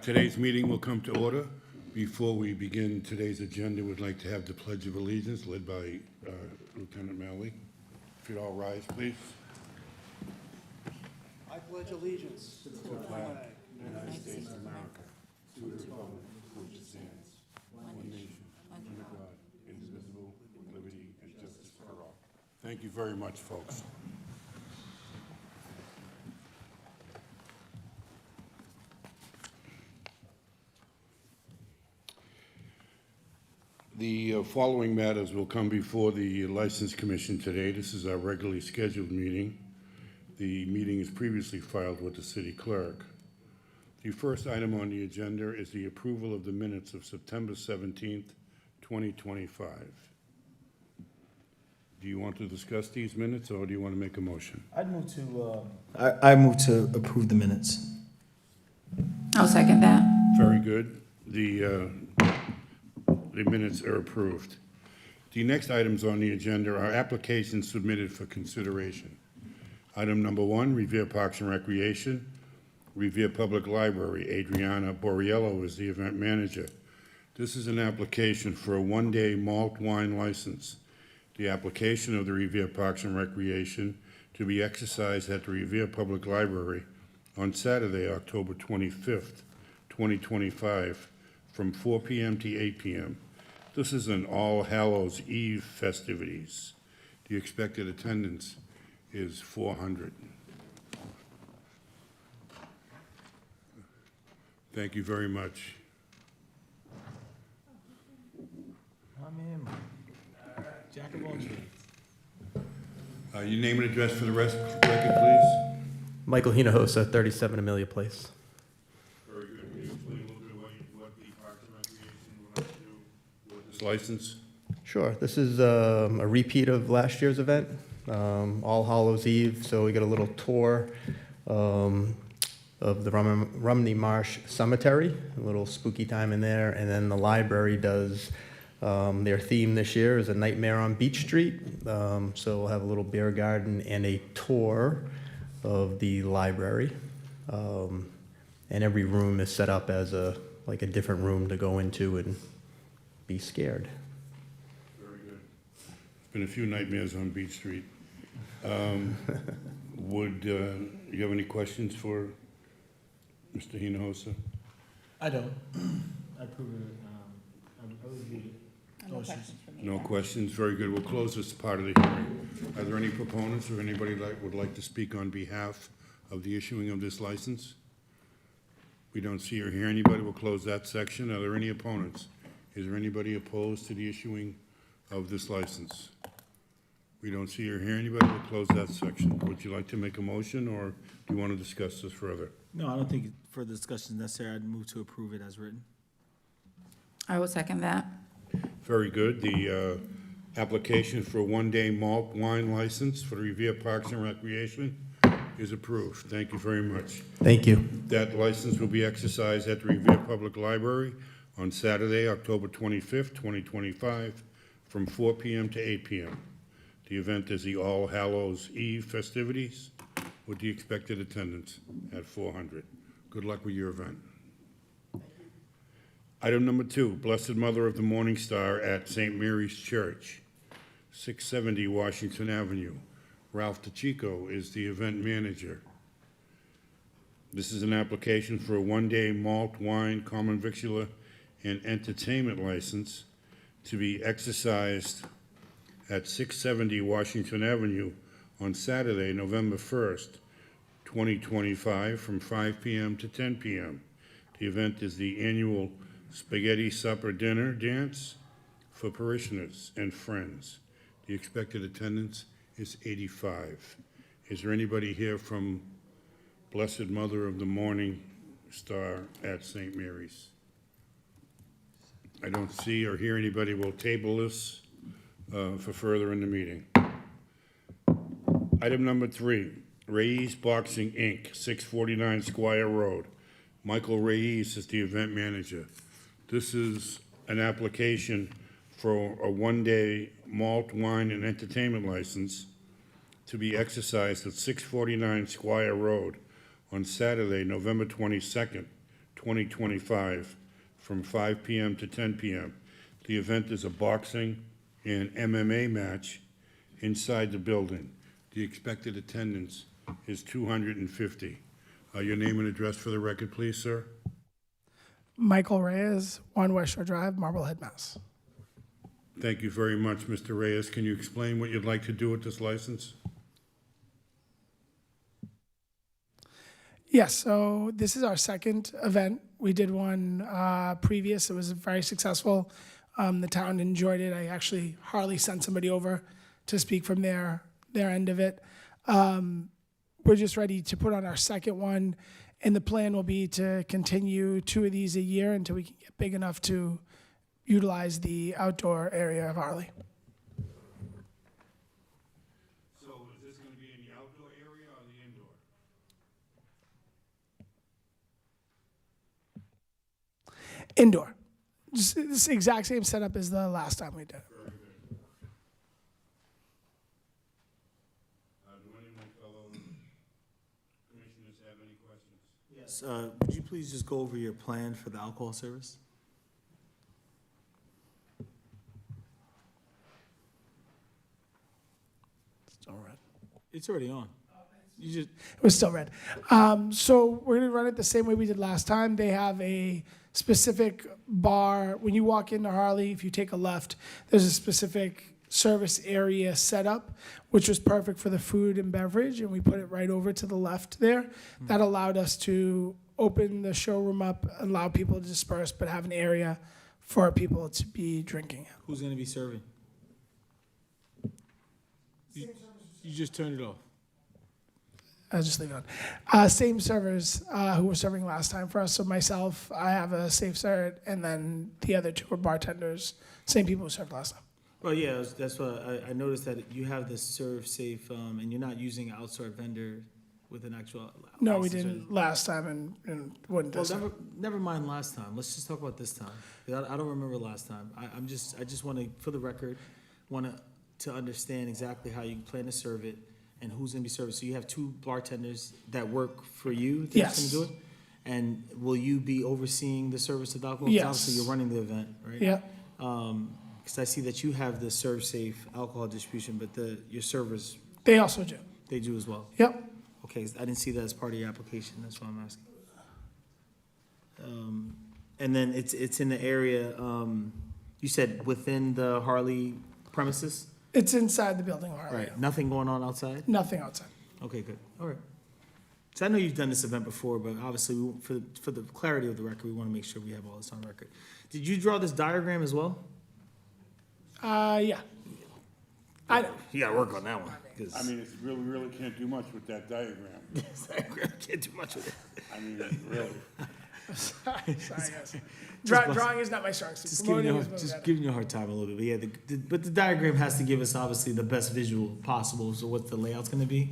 Today's meeting will come to order. Before we begin today's agenda, we'd like to have the Pledge of Allegiance led by Lieutenant Malley. If you'd all rise, please. I pledge allegiance to the flag of the United States of America, to the republic for which it stands, one nation, under God, indivisible, with liberty and justice for all. Thank you very much, folks. The following matters will come before the License Commission today. This is our regularly scheduled meeting. The meeting is previously filed with the city clerk. The first item on the agenda is the approval of the minutes of September 17th, 2025. Do you want to discuss these minutes, or do you want to make a motion? I'd move to, I move to approve the minutes. I'll second that. Very good. The minutes are approved. The next items on the agenda are applications submitted for consideration. Item number 1, Revere Parks and Recreation. Revere Public Library, Adriana Borriello is the event manager. This is an application for a one-day malt wine license. The application of the Revere Parks and Recreation to be exercised at the Revere Public Library on Saturday, October 25th, 2025, from 4 p.m. to 8 p.m. This is an All Hallows Eve festivities. The expected attendance is 400. Thank you very much. I'm in. Jack of all trades. Your name and address for the record, please. Michael Hinojosa, 37 Amelia Place. Very good. Can you explain a little bit what the Parks and Recreation would like to do with this license? Sure. This is a repeat of last year's event, All Hallows Eve. So we got a little tour of the Rumney Marsh Cemetery, a little spooky time in there. And then the library does, their theme this year is A Nightmare on Beach Street. So we'll have a little beer garden and a tour of the library. And every room is set up as a different room to go into and be scared. Very good. There's been a few nightmares on Beach Street. Would you have any questions for Mr. Hinojosa? I don't. I approve it. I reviewed it. No questions for me. No questions? Very good. We'll close this part of the hearing. Are there any proponents or anybody that would like to speak on behalf of the issuing of this license? We don't see or hear anybody. We'll close that section. Are there any opponents? Is there anybody opposed to the issuing of this license? We don't see or hear anybody. We'll close that section. Would you like to make a motion, or do you want to discuss this further? No, I don't think further discussion is necessary. I'd move to approve it as written. I will second that. Very good. The application for a one-day malt wine license for the Revere Parks and Recreation is approved. Thank you very much. Thank you. That license will be exercised at the Revere Public Library on Saturday, October 25th, 2025, from 4 p.m. to 8 p.m. The event is the All Hallows Eve festivities with the expected attendance at 400. Good luck with your event. Item number 2, Blessed Mother of the Morning Star at St. Mary's Church, 670 Washington Avenue. Ralph DeChico is the event manager. This is an application for a one-day malt, wine, common victular, and entertainment license to be exercised at 670 Washington Avenue on Saturday, November 1st, 2025, from 5 p.m. to 10 p.m. The event is the annual Spaghetti Supper Dinner Dance for parishioners and friends. The expected attendance is 85. Is there anybody here from Blessed Mother of the Morning Star at St. Mary's? I don't see or hear anybody. We'll table this for further in the meeting. Item number 3, Reyes Boxing, Inc., 649 Squire Road. Michael Reyes is the event manager. This is an application for a one-day malt, wine, and entertainment license to be exercised at 649 Squire Road on Saturday, November 22nd, 2025, from 5 p.m. to 10 p.m. The event is a boxing and MMA match inside the building. The expected attendance is 250. Your name and address for the record, please, sir? Michael Reyes, 1 West Shore Drive, Marblehead, Mass. Thank you very much, Mr. Reyes. Can you explain what you'd like to do with this license? Yes, so this is our second event. We did one previous. It was very successful. The town enjoyed it. Harley sent somebody over to speak from their end of it. We're just ready to put on our second one, and the plan will be to continue 2 of these a year until we can get big enough to utilize the outdoor area of Harley. So is this going to be in the outdoor area or the indoor? Indoor. Just this exact same setup as the last time we did it. Very good. Do any of my fellow commissioners have any questions? Yes, would you please just go over your plan for the alcohol service? All right. It's already on. You just, It was still red. So we're gonna run it the same way we did last time. They have a specific bar. When you walk into Harley, if you take a left, there's a specific service area set up, which was perfect for the food and beverage, and we put it right over to the left there. That allowed us to open the showroom up, allow people to disperse, but have an area for people to be drinking. who's gonna be serving? You just turned it off. I'll just leave it on. Same servers who were serving last time for us. So myself, I have a safe cert, and then the other 2 are bartenders. Same people who served last time. Well, yeah, that's what, I noticed that you have the serve safe, and you're not using an outside vendor with an actual. No, we license or didn't last time, and wouldn't Well, this time. never mind last time. Let's just talk about this time. 'Cause I don't remember last time. I just want to, for the record, want to understand exactly how you plan to serve it and who's going to be serving. So you have 2 bartenders that work for you that's Yes. going to do it? And will you be overseeing the service of alcohol? 'Cause Yes. Obviously, you're running the event, right? Yeah, Because I see that you have the serve safe alcohol distribution, but your servers, they also do. they do as well. Yep. Okay, I didn't see that as part of your application, that's why I'm asking. And then it's in the area, you said within the Harley premises? It's inside the building of Harley. Right, nothing going on outside? Nothing outside. Okay, good, all right. So I know you've done this event before, but obviously, for the clarity of the record, we want to make sure we have all this on record. Did you draw this diagram as well? Yeah. I know. You gotta work on that one, I because mean, it's really can't do much with that diagram. this diagram can't do much with it. I mean, really. Sorry, guys. Drawing is not my strong suit. Just Promoting is my just better. giving you a hard time a little bit, but yeah, but the diagram has to give us obviously the best visual possible, so what the layout's gonna be.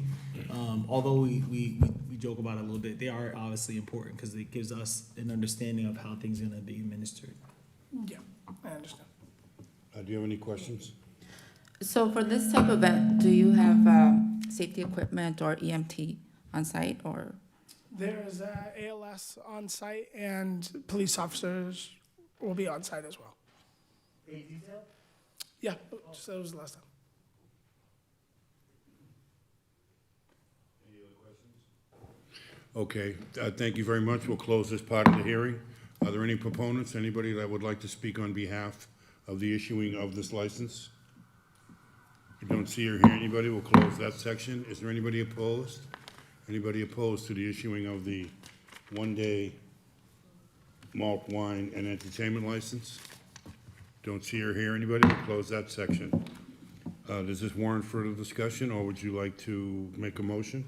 Although we joke about it a little bit, they are obviously important, because it gives us an understanding of how things are gonna be administered. Yeah, I understand. Do you have any questions? So for this type of event, do you have safety equipment or EMT on site, or? There's ALS on site, and police officers will be on site as well. Yeah, just that was the last time. Okay, thank you very much. We'll close this part of the hearing. Are there any proponents, anybody that would like to speak on behalf of the issuing of this license? I don't see or hear anybody. We'll close that section. Is there anybody opposed? Anybody opposed to the issuing of the one-day malt wine and entertainment license? Don't see or hear anybody. We'll close that section. Does this warrant further discussion, or would you like to make a motion?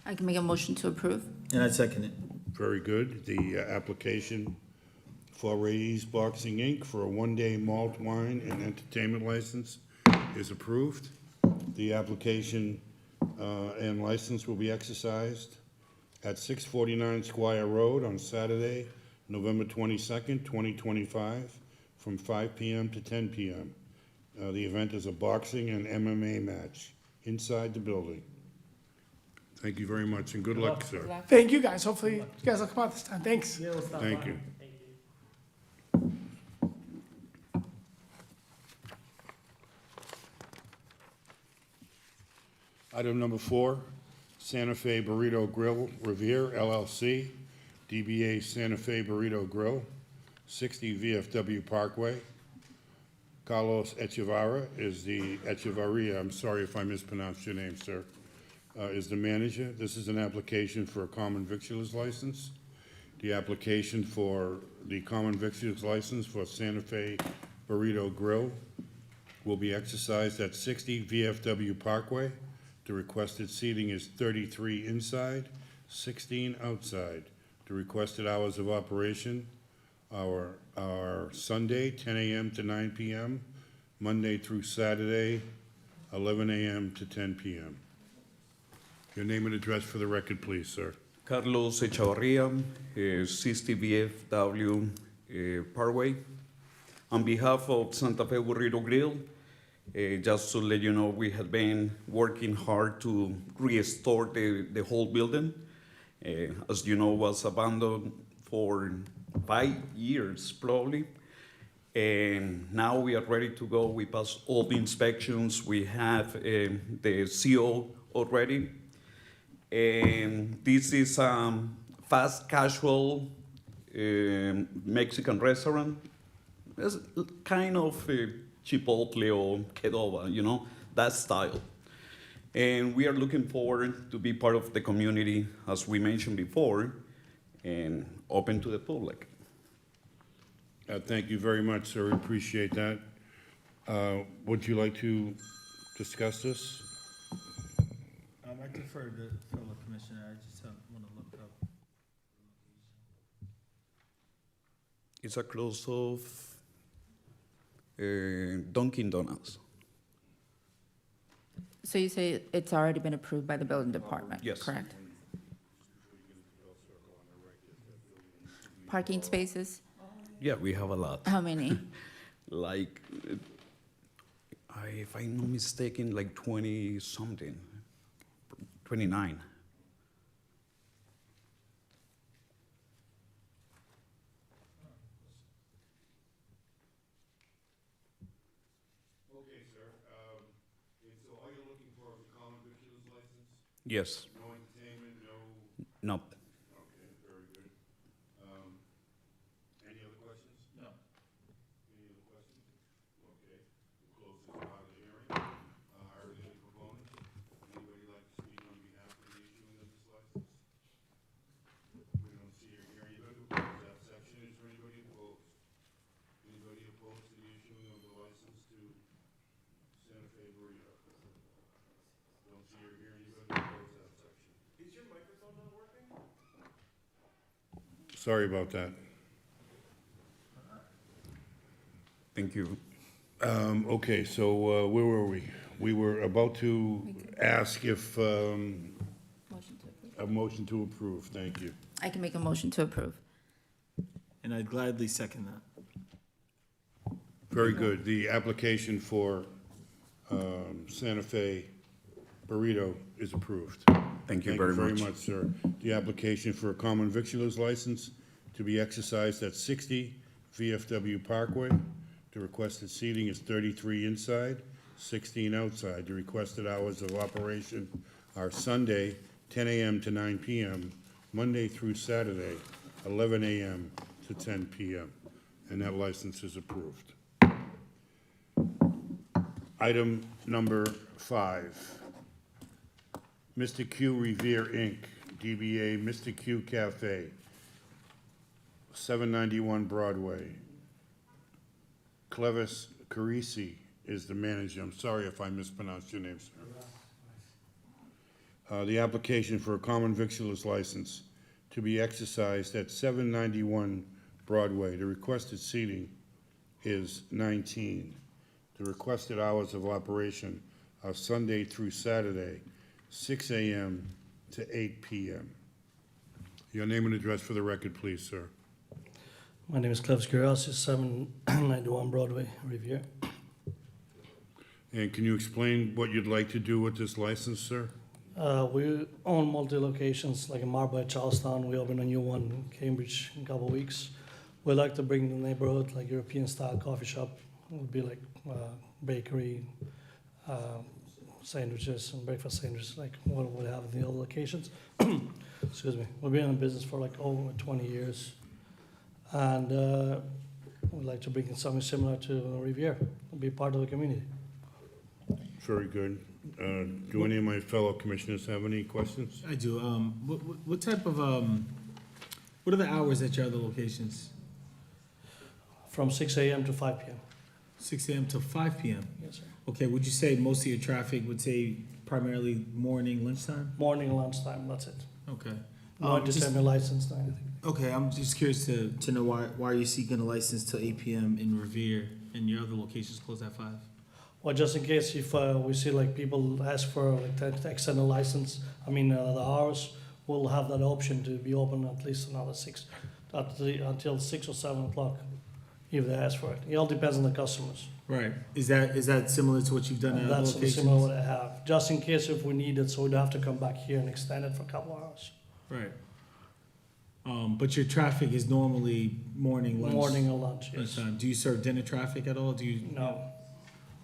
I can make a motion to approve. And I second it. Very good. The application for Ray's Boxing Inc. for a one-day malt wine and entertainment license is approved. The application and license will be exercised at 649 Squire Road on Saturday, November 22nd, 2025, from 5 p.m. to 10 p.m. The event is a boxing and MMA match inside the building. Thank you very much, and good luck, sir. Thank you, guys. Hopefully, you guys will come out this time. Thanks. Yeah, we'll stop Thank by. you. Thank you. Item number 4, Santa Fe Burrito Grill Revere LLC, DBA Santa Fe Burrito Grill, 60 VFW Parkway. Carlos Echevarria, I'm sorry if I mispronounced your name, sir, is the manager. This is an application for a common victualer's license. The application for the common victualer's license for Santa Fe Burrito Grill will be exercised at 60 VFW Parkway. The requested seating is 33 inside, 16 outside. The requested hours of operation are Sunday, 10 a.m. to 9 p.m., Monday through Saturday, 11 a.m. to 10 p.m. Your name and address for the record, please, sir. Carlos Echavarria, 60 VFW Parkway. On behalf of Santa Fe Burrito Grill, just to let you know, we have been working hard to restore the whole building. As you know, was abandoned for 5 years probably. And now we are ready to go. We passed all the inspections. We have the CO already. And this is fast casual Mexican restaurant. It's kind of Chipotle or Qdoba, you know, that style. And we are looking forward to be part of the community, as we mentioned before, and open to the public. Thank you very much, sir. We appreciate that. Would you like to discuss this? I defer to fellow commissioner, I just want to look up. It's a close of Dunkin' Donuts. So you say it's already been approved by the building department? Yes. Correct? Parking spaces? Yeah, we have a lot. How many? Like, if I'm not mistaken, like 20 something, 29. Okay, sir. So all you're looking for is a common victualer's license? Yes. No entertainment, no... No. Okay, very good. Any other questions? No. Any other questions? Okay, we'll close this part of the hearing. Are there any proponents? Anybody like to speak on behalf of the issuing of this license? We don't see or hear anybody. We'll close that section. Is there anybody opposed? Anybody opposed to the issuing of the license to Santa Fe Burrito? Don't see or hear anybody. We'll close that section. Is your microphone not working? Sorry about that. Thank you. Okay, so where were we? We were about to ask if, Motion to approve. a motion to approve, thank you. I can make a motion to approve. And I'd gladly second that. Very good. The application for Santa Fe Burrito is approved. Thank you very much. much, sir. The application for a common victualer's license to be exercised at 60 VFW Parkway. The requested seating is 33 inside, 16 outside. The requested hours of operation are Sunday, 10 a.m. to 9 p.m., Monday through Saturday, 11 a.m. to 10 p.m. And that license is approved. Item number 5. Mr. Q Revere, Inc., DBA Mr. Q Cafe, 791 Broadway. Clevis Carisi is the manager. I'm sorry if I mispronounced your name, sir. The application for a common victualer's license to be exercised at 791 Broadway. The requested seating is 19. The requested hours of operation are Sunday through Saturday, 6 a.m. to 8 p.m. Your name and address for the record, please, sir. My name is Clevis Curiosity, 791 Broadway, Revere. And can you explain what you'd like to do with this license, sir? We own multi-locations, like in Marblehead, Charlestown. We opened a new one in Cambridge in a couple of weeks. We like to bring the neighborhood, like European-style coffee shop. It would be like bakery, sandwiches and breakfast sandwiches, like what we have in the other locations. Excuse me. We've been in business for like over 20 years. And we'd like to bring in something similar to Riviera and be part of the community. Very good. Do any of my fellow commissioners have any questions? I do. What type of, what are the hours at your other locations? From 6 a.m. to 5 p.m. 6 a.m. to 5 p.m.? Yes, sir. Okay, would you say most of your traffic would say primarily morning, lunchtime? Morning, lunchtime, that's it. Okay. No Just- disable license, no anything. Okay, I'm just curious to know why you're seeking a license till 8 p.m. in Revere and your other locations close at 5? Well, just in case if we see like people ask for like to extend the license, the hours, we'll have that option to be open at least another until 6 or 7 o'clock, if they ask for it. It all depends on the customers. Right. Is that similar to what you've done at other That's locations? similar what I have, just in case if we need it, so we'd have to come back here and extend it for a couple hours. Right. But your traffic is normally morning, lunch? Morning or lunch, yes. Lunchtime. Do you serve dinner traffic at all? Do you? No.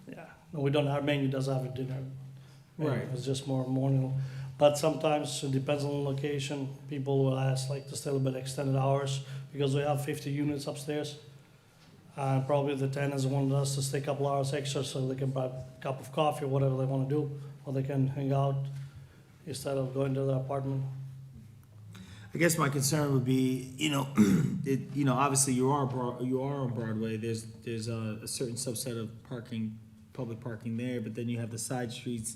Yeah, no, we don't, our menu doesn't have a dinner. menu. Right. It's just more morning, but sometimes it depends on the location. People will ask like to stay a little bit extended hours because we have 50 units upstairs. Probably the tenants wanted us to stay a couple hours extra so they can buy a cup of coffee or whatever they want to do, or they can hang out instead of going to the apartment. I guess my concern would be, obviously you are on Broadway. There's a certain subset of parking, public parking there, but then you have the side streets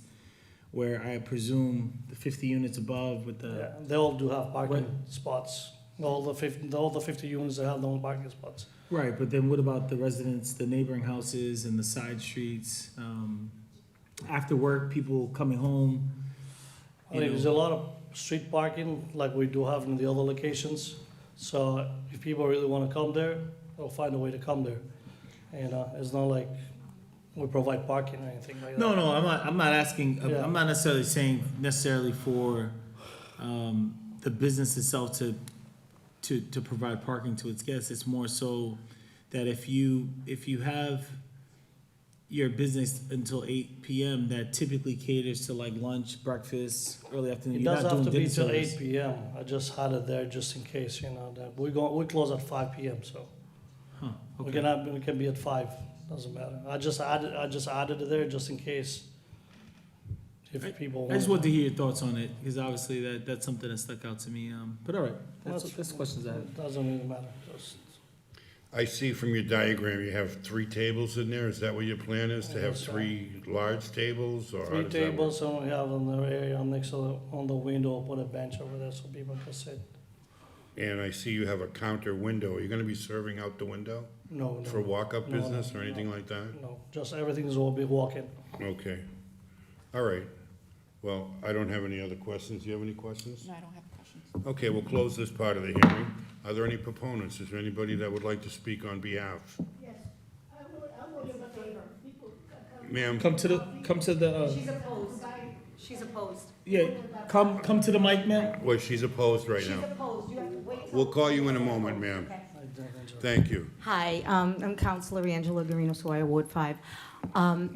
where I presume the 50 units above with Yeah, the. they all do have parking spots. All the 50 units, they have their own parking spots. Right, but then what about the residents, the neighboring houses and the side streets? After work, people coming home. There's a lot of street parking like we do have in the other locations. So if people really want to come there, they'll find a way to come there. It's not like we provide parking or anything like that. No, I'm not asking. Yeah. I'm not necessarily saying for the business itself to provide parking to its guests. It's more so that if you have your business until 8 p.m. that typically caters to like lunch, breakfast, early afternoon. It You're does not have doing to be dinner till service. 8 p.m. I just had it there just in case, that we close at 5 p.m. So Huh, we okay. can be at 5. Doesn't matter. I just added it there just in case if people. I just wanted to hear your thoughts on it because obviously that's something that stuck out to me. But all right, that's the questions I have. It doesn't really matter. Just, I see from your diagram, you have 3 tables in there. Is that what your plan is, to have Yes, sir. 3 large tables, or how 3 does that work? tables, and we have in the area next to on the window, put a bench over there so people can sit. And I see you have a counter window. Are you gonna be serving out the window No, for walk-up No, business no, or anything like that? no, just everything is all be walk-in. Okay. All right. Well, I don't have any other questions. Do you have any questions? No, I don't have questions. Okay, we'll close this part of the hearing. Are there any proponents? Is there anybody that would like to speak on behalf? Yes, I will give a favor. Ma'am, Come to the. She's opposed. She's opposed. Yeah, come to the mic, ma'am. well, she's opposed right She's now. opposed. You have to wait. till- We'll call you in a moment, ma'am. Okay. Thank you. Hi, I'm Counselor Angela Garino, Sawyer, Ward 5.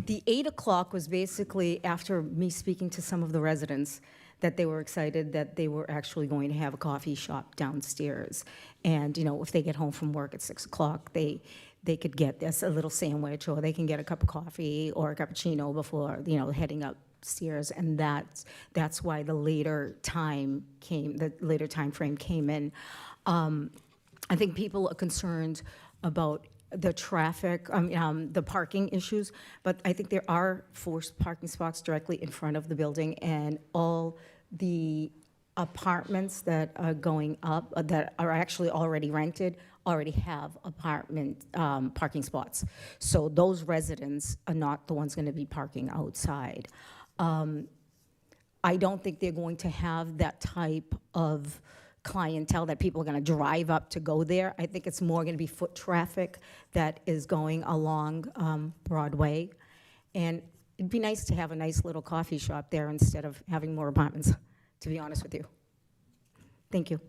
The 8 o'clock was basically after me speaking to some of the residents that they were excited that they were actually going to have a coffee shop downstairs. And, if they get home from work at 6 o'clock, they could get this, a little sandwich, or they can get a cup of coffee or a cappuccino before, heading upstairs. And that's why the later time frame came in. I think people are concerned about the traffic, the parking issues, but I think there are forced parking spots directly in front of the building, and all the apartments that are going up, that are actually already rented, already have apartment parking spots. So those residents are not the ones going to be parking outside. I don't think they're going to have that type of clientele that people are going to drive up to go there. I think it's more going to be foot traffic that is going along Broadway. And it'd be nice to have a nice little coffee shop there instead of having more apartments, to be honest with you. Thank you.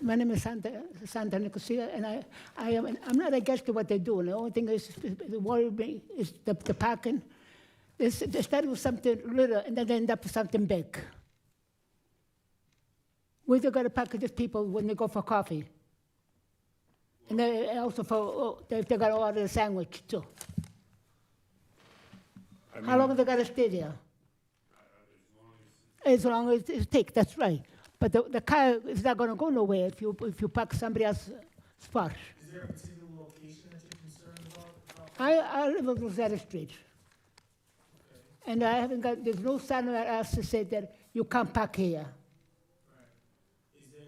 My name is Santa Nicosia, and I'm not against what they're doing. The only thing is, that worries me is the parking. They start with something little, and then they end up with something big. Where they got to park these people when they go for coffee? And they also they got to order a sandwich, too. How long they got to stay there? As long as it takes, that's right. But the car is not going to go nowhere if you park somebody else's spot. Is there a particular location that you're concerned about? I live on Rosetta Street. And I haven't got, there's no sign that else to say that you can't park here. Right. Is there,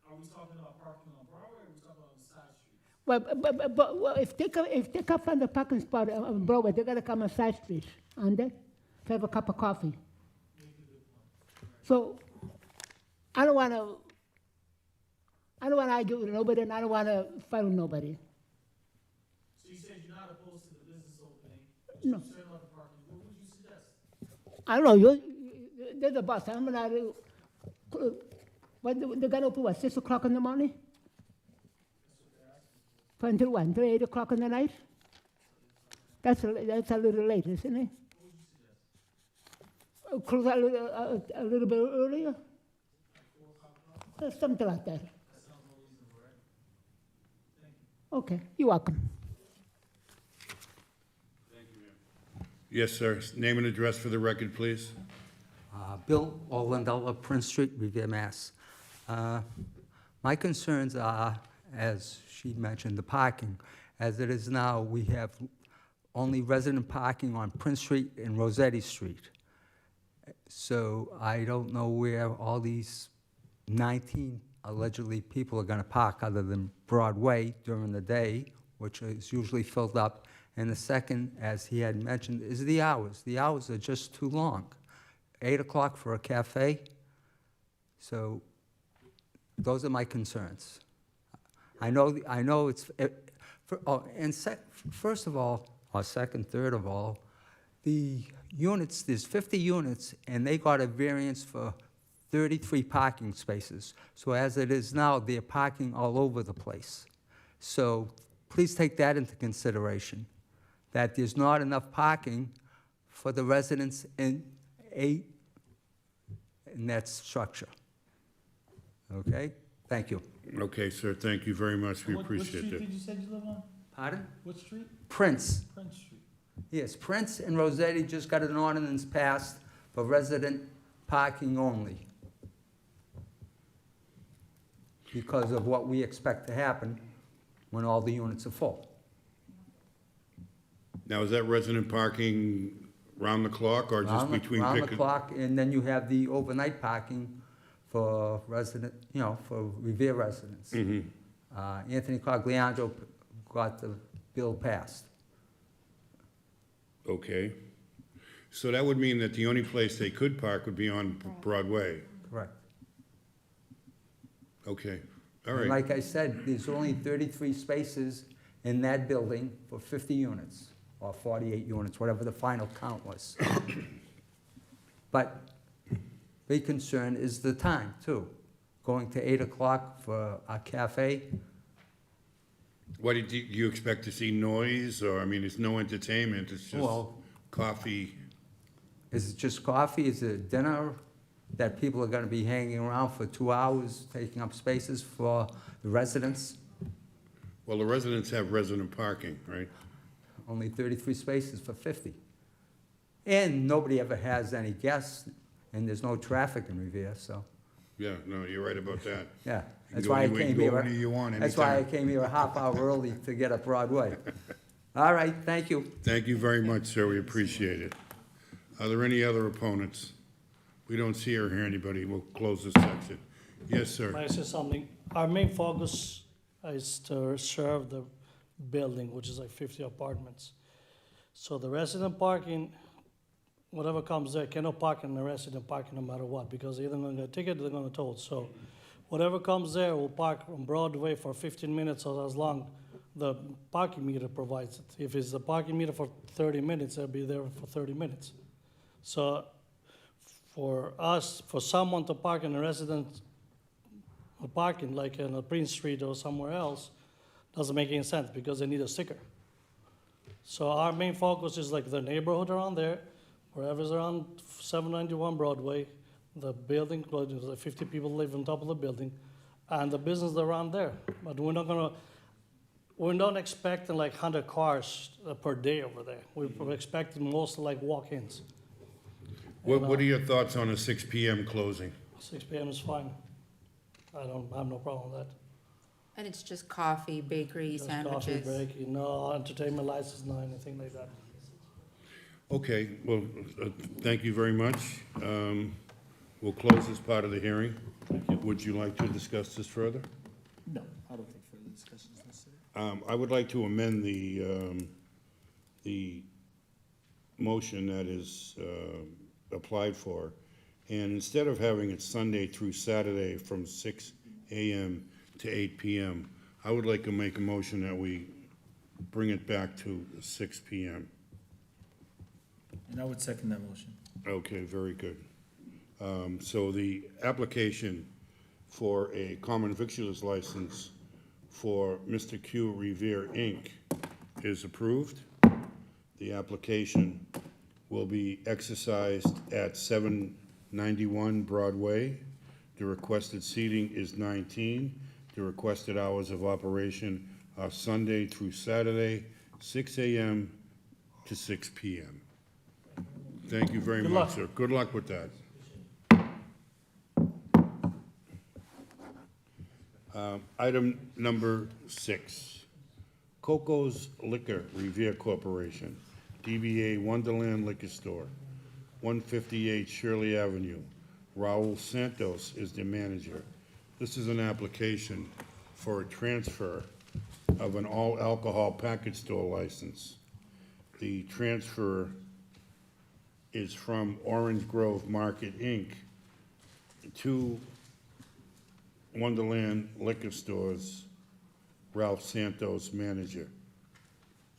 are we talking about parking on Broadway, or are we talking about on the side streets? Well, if they come find the parking spot on Broadway, they gotta come on side street, aren't they? To have a cup of coffee. So, I don't wanna argue with nobody, and I don't wanna fight with nobody. So you said you're not opposed to the business opening, but No. you're concerned about the parking. What would you suggest? I don't know, they're the boss, I'm not, they're gonna open what, 6 o'clock in the morning? Until when, until 8 o'clock in the night? That's a little late, isn't it? Close a little bit earlier? Something like that. Okay, you're welcome. Yes, sir. Name and address for the record, please. Bill Orlandella, Prince Street, Revere, Mass. My concerns are, as she mentioned, the parking. As it is now, we have only resident parking on Prince Street and Rossetti Street. So I don't know where all these 19 allegedly people are gonna park other than Broadway during the day, which is usually filled up. And the second, as he had mentioned, is the hours. The hours are just too long. 8 o'clock for a cafe. So those are my concerns. I know it's, first of all, or second, third of all, the units, there's 50 units, and they got a variance for 33 parking spaces. So as it is now, they're parking all over the place. So please take that into consideration, that there's not enough parking for the residents in that structure. Okay? Thank you. Okay, sir, thank you very much. We What appreciate street that. did you say you live on? Pardon? What street? Prince. Prince Street. Yes, Prince and Rossetti just got an ordinance passed for resident parking only, because of what we expect to happen when all the units are full. Now, is that resident parking round the clock or just between Round the picking? clock, and then you have the overnight parking for resident, for Revere residents. Anthony Cogliano got the bill passed. Okay. So that would mean that the only place they could park would be on Broadway. Correct. Okay, all And right. like I said, there's only 33 spaces in that building for 50 units, or 48 units, whatever the final count was. But big concern is the time, too. Going to 8 o'clock for a cafe. What, do you expect to see noise, or, I mean, it's no entertainment, it's just Well- coffee? Is it just coffee? Is it dinner that people are gonna be hanging around for 2 hours, taking up spaces for the residents? Well, the residents have resident parking, right? Only 33 spaces for 50. And nobody ever has any guests, and there's no traffic in Revere, so, Yeah, no, you're right about that. yeah. You That's can go why I anywhere- came go here. anywhere you want, That's why I anytime. came here a half hour early to get up Broadway. All right, thank you. Thank you very much, sir, we appreciate it. Are there any other opponents? We don't see or hear anybody, we'll close this section. Yes, sir. May I say something? Our main focus is to serve the building, which is like 50 apartments. So the resident parking, whatever comes there, cannot park in the resident parking no matter what, because they're either gonna get a ticket or they're gonna tow it. So whatever comes there will park on Broadway for 15 minutes or as long the parking meter provides it. If it's a parking meter for 30 minutes, they'll be there for 30 minutes. So for us, for someone to park in a resident parking, like in a Prince Street or somewhere else, doesn't make any sense because they need a sticker. So our main focus is like the neighborhood around there, wherever's around 791 Broadway, the building, the 50 people live on top of the building, and the business around there. But we're not expecting like 100 cars per day over there. We're expecting mostly like walk-ins. What are your thoughts on a 6 PM closing? 6 p.m. is fine. I have no problem with that. And it's just coffee, bakery, Just coffee sandwiches? break, no entertainment license, no anything like that. Okay, well, thank you very much. We'll close this part of the hearing. Would you like to discuss this further? No, I don't think further discussion is necessary. I would like to amend the motion that is applied for, and instead of having it Sunday through Saturday from 6 AM to 8 PM, I would like to make a motion that we bring it back to 6 PM. And I would second that motion. Okay, very good. So the application for a common victuals license for Mr. Q Revere, Inc. is approved. The application will be exercised at 791 Broadway. The requested seating is 19. The requested hours of operation are Sunday through Saturday, 6 AM to 6 PM. Thank you very Good much, luck. sir. Good luck with that. Item number 6, Coco's Liquor Revere Corporation, DBA Wonderland Liquor Store, 158 Shirley Avenue. Raul Santos is the manager. This is an application for a transfer of an all-alcohol package store license. The transfer is from Orange Grove Market, Inc. to Wonderland Liquor Stores, Ralph Santos, manager.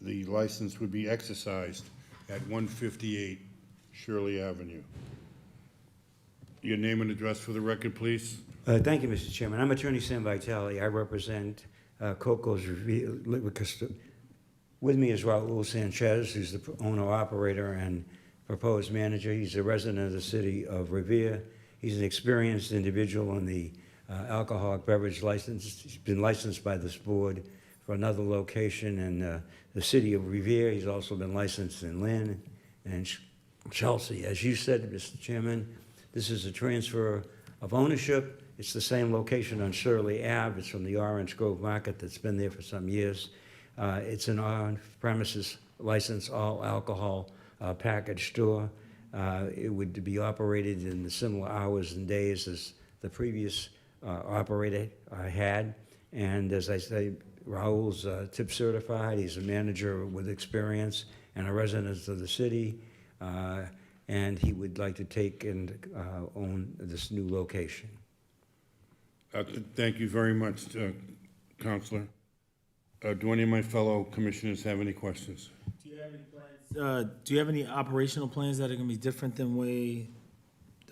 The license would be exercised at 158 Shirley Avenue. Your name and address for the record, please? Thank you, Mr. Chairman. I'm Attorney Sam Vitale. I represent Coco's Liquor Store. With me is Raul Sanchez, who's the owner-operator and proposed manager. He's a resident of the city of Revere. He's an experienced individual in the alcoholic beverage license. He's been licensed by this board for another location in the city of Revere. He's also been licensed in Lynn and Chelsea. As you said, Mr. Chairman, this is a transfer of ownership. It's the same location on Shirley Ave. It's from the Orange Grove Market that's been there for some years. It's an on-premises license, all alcohol package store. It would be operated in the similar hours and days as the previous operator had. And as I say, Raul's tip certified. He's a manager with experience and a resident of the city. And he would like to take and own this new location. Thank you very much, Counselor. Do any of my fellow commissioners have any questions? Do you have any plans? Do you have any operational plans that are gonna be different than the way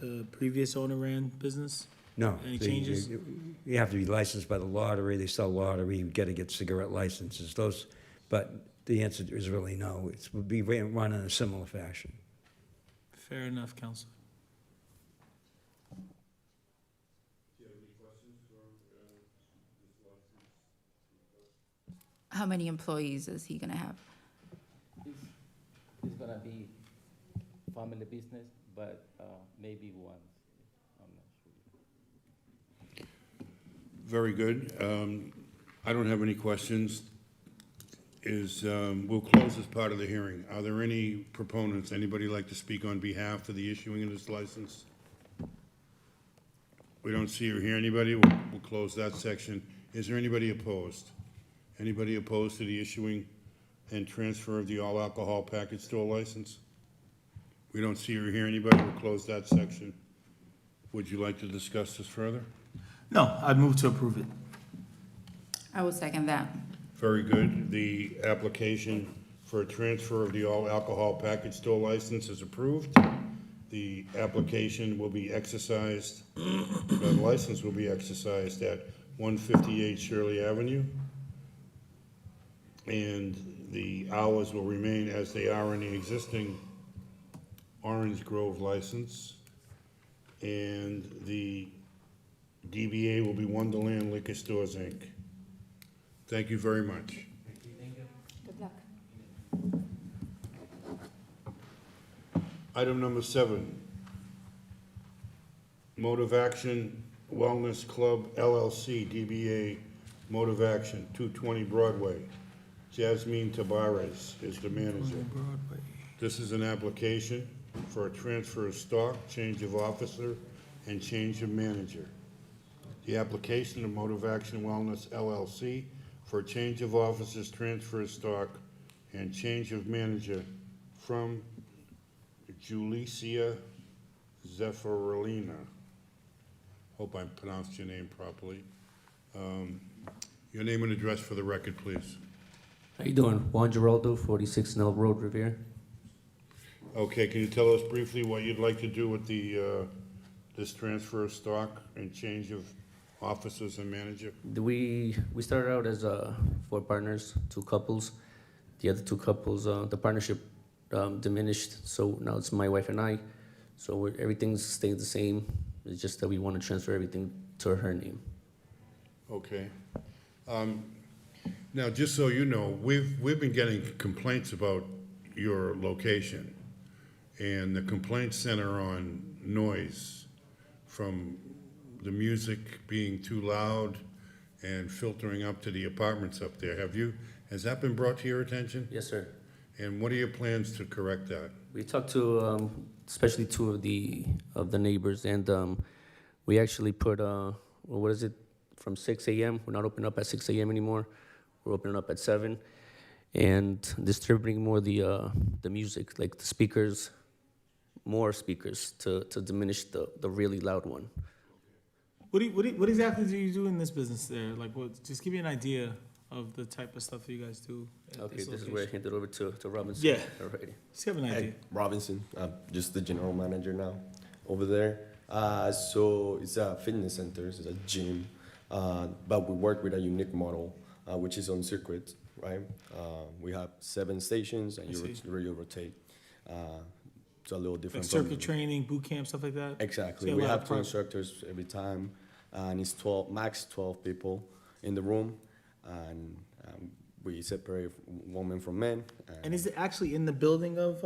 the previous owner ran business? No. Any changes? You have to be licensed by the lottery. They sell lottery. You got to get cigarette licenses. But the answer is really no. It would be run in a similar fashion. Fair enough, Counselor. How many employees is he gonna have? It's gonna be family business, but maybe one. I'm not sure. Very good. I don't have any questions. We'll close this part of the hearing. Are there any proponents? Anybody like to speak on behalf of the issuing of this license? We don't see or hear anybody. We'll close that section. Is there anybody opposed? Anybody opposed to the issuing and transfer of the all alcohol package store license? We don't see or hear anybody. We'll close that section. Would you like to discuss this further? No, I'd move to approve it. I will second that. Very good. The application for a transfer of the all alcohol package store license is approved. The application will be exercised, the license will be exercised at 158 Shirley Avenue. And the hours will remain as they are in the existing Orange Grove license. And the DBA will be Wonderland Liquor Stores, Inc. Thank you very much. Good luck. Item number 7, Motive Action Wellness Club LLC, DBA Motive Action, 220 Broadway. Jasmine Tabares is the manager. This is an application for a transfer of stock, change of officer, and change of manager. The application of Motive Action Wellness LLC for a change of officers, transfer of stock, and change of manager from Julicia Zeffirelina. Hope I pronounced your name properly. Your name and address for the record, please. How you doing? Juan Geraldo, 46 Nell Road, Revere. Okay, can you tell us briefly what you'd like to do with the, this transfer of stock and change of officers and manager? We started out as 4 partners, 2 couples. The other 2 couples, the partnership diminished, so now it's my wife and I. So everything's staying the same. It's just that we want to transfer everything to her name. Okay. Now, just so you know, we've been getting complaints about your location, and the complaints center on noise from the music being too loud and filtering up to the apartments up there. Has that been brought to your attention? Yes, sir. And what are your plans to correct that? We talked to especially 2 of the neighbors, and we actually put what is it, from 6 a.m. We're not opening up at 6 a.m. anymore. We're opening up at 7, and distributing more the music, like the speakers, more speakers to diminish the really loud one. What exactly do you do in this business there? Like, what? Just give me an idea of the type of stuff that you guys do. Okay, this is where I hand it over to Robinson. Yeah. Alrighty. Just have an idea. Hey, Robinson, I'm just the general manager now over there. So it's a fitness center, it's a gym, but we work with a unique model, which is on circuit, right? We have 7 stations, and you really rotate. It's a little different. Like circuit training, boot camp, stuff like that? Exactly. So We have 2 instructors every time, and it's max 12 people in the room, and we separate women from men. And is it actually in the building of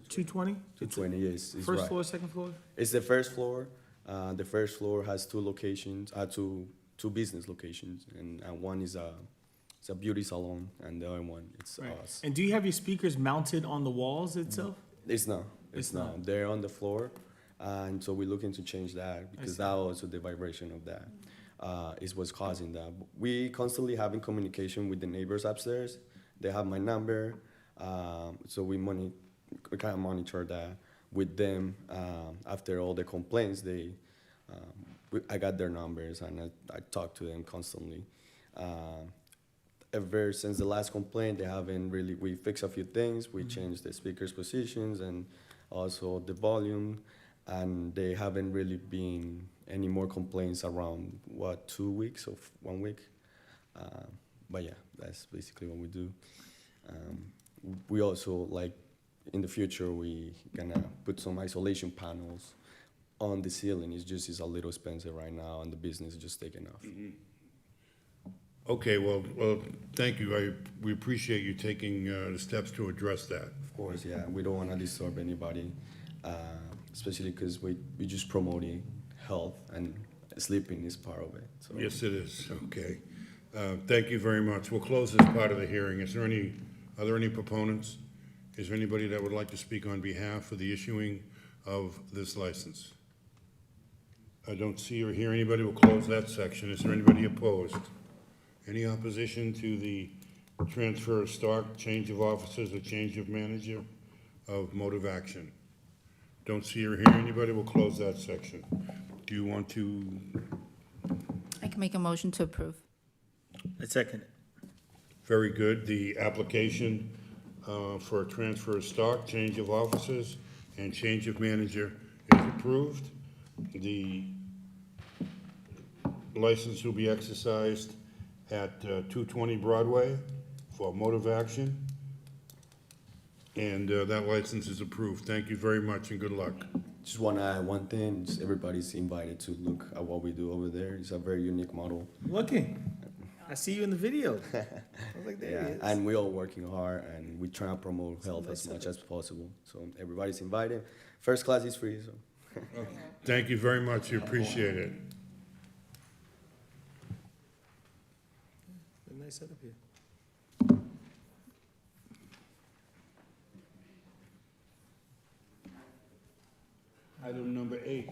220? 220, yes. It's First right. floor, second floor? It's the first floor. The first floor has 2 locations, two business locations, and one is it's a beauty salon, and the other one it's Right. us. And do you have your speakers mounted on the walls itself? It's not. It's It's not. They're on the floor, and so we're looking to change that because see. that also the vibration of that is what's causing that. We constantly having communication with the neighbors upstairs. They have my number, so we kind of monitor that with them. After all the complaints, I got their numbers, and I talk to them constantly. Ever since the last complaint, we fixed a few things. We changed the speakers' positions and also the volume, and they haven't really been any more complaints around, 2 weeks or 1 week. But yeah, that's basically what we do. We also, in the future, we gonna put some isolation panels on the ceiling. It's a little expensive right now, and the business is just taking off. Okay, well, thank you. We appreciate you taking the steps to address that. Of course, yeah. We don't want to disturb anybody, especially because we just promoting health, and sleeping is part of it. So. Yes, it is. Okay. Thank you very much. We'll close this part of the hearing. Are there any proponents? Is there anybody that would like to speak on behalf of the issuing of this license? I don't see or hear anybody. We'll close that section. Is there anybody opposed? Any opposition to the transfer of stock, change of officers, or change of manager of motive action? Don't see or hear anybody. We'll close that section. Do you want to? I can make a motion to approve. I second it. Very good. The application for a transfer of stock, change of officers, and change of manager is approved. The license will be exercised at 220 Broadway for motive action. And that license is approved. Thank you very much and good luck. Just want to add one thing. Just everybody's invited to look at what we do over there. It's a very unique model. Looking. I see you in the video. I was like, there he is. And we're all working hard, and we try to promote health as much as possible. So everybody's invited. First class is free. So. Thank you very much. We appreciate it. A nice setup here. Item number 8.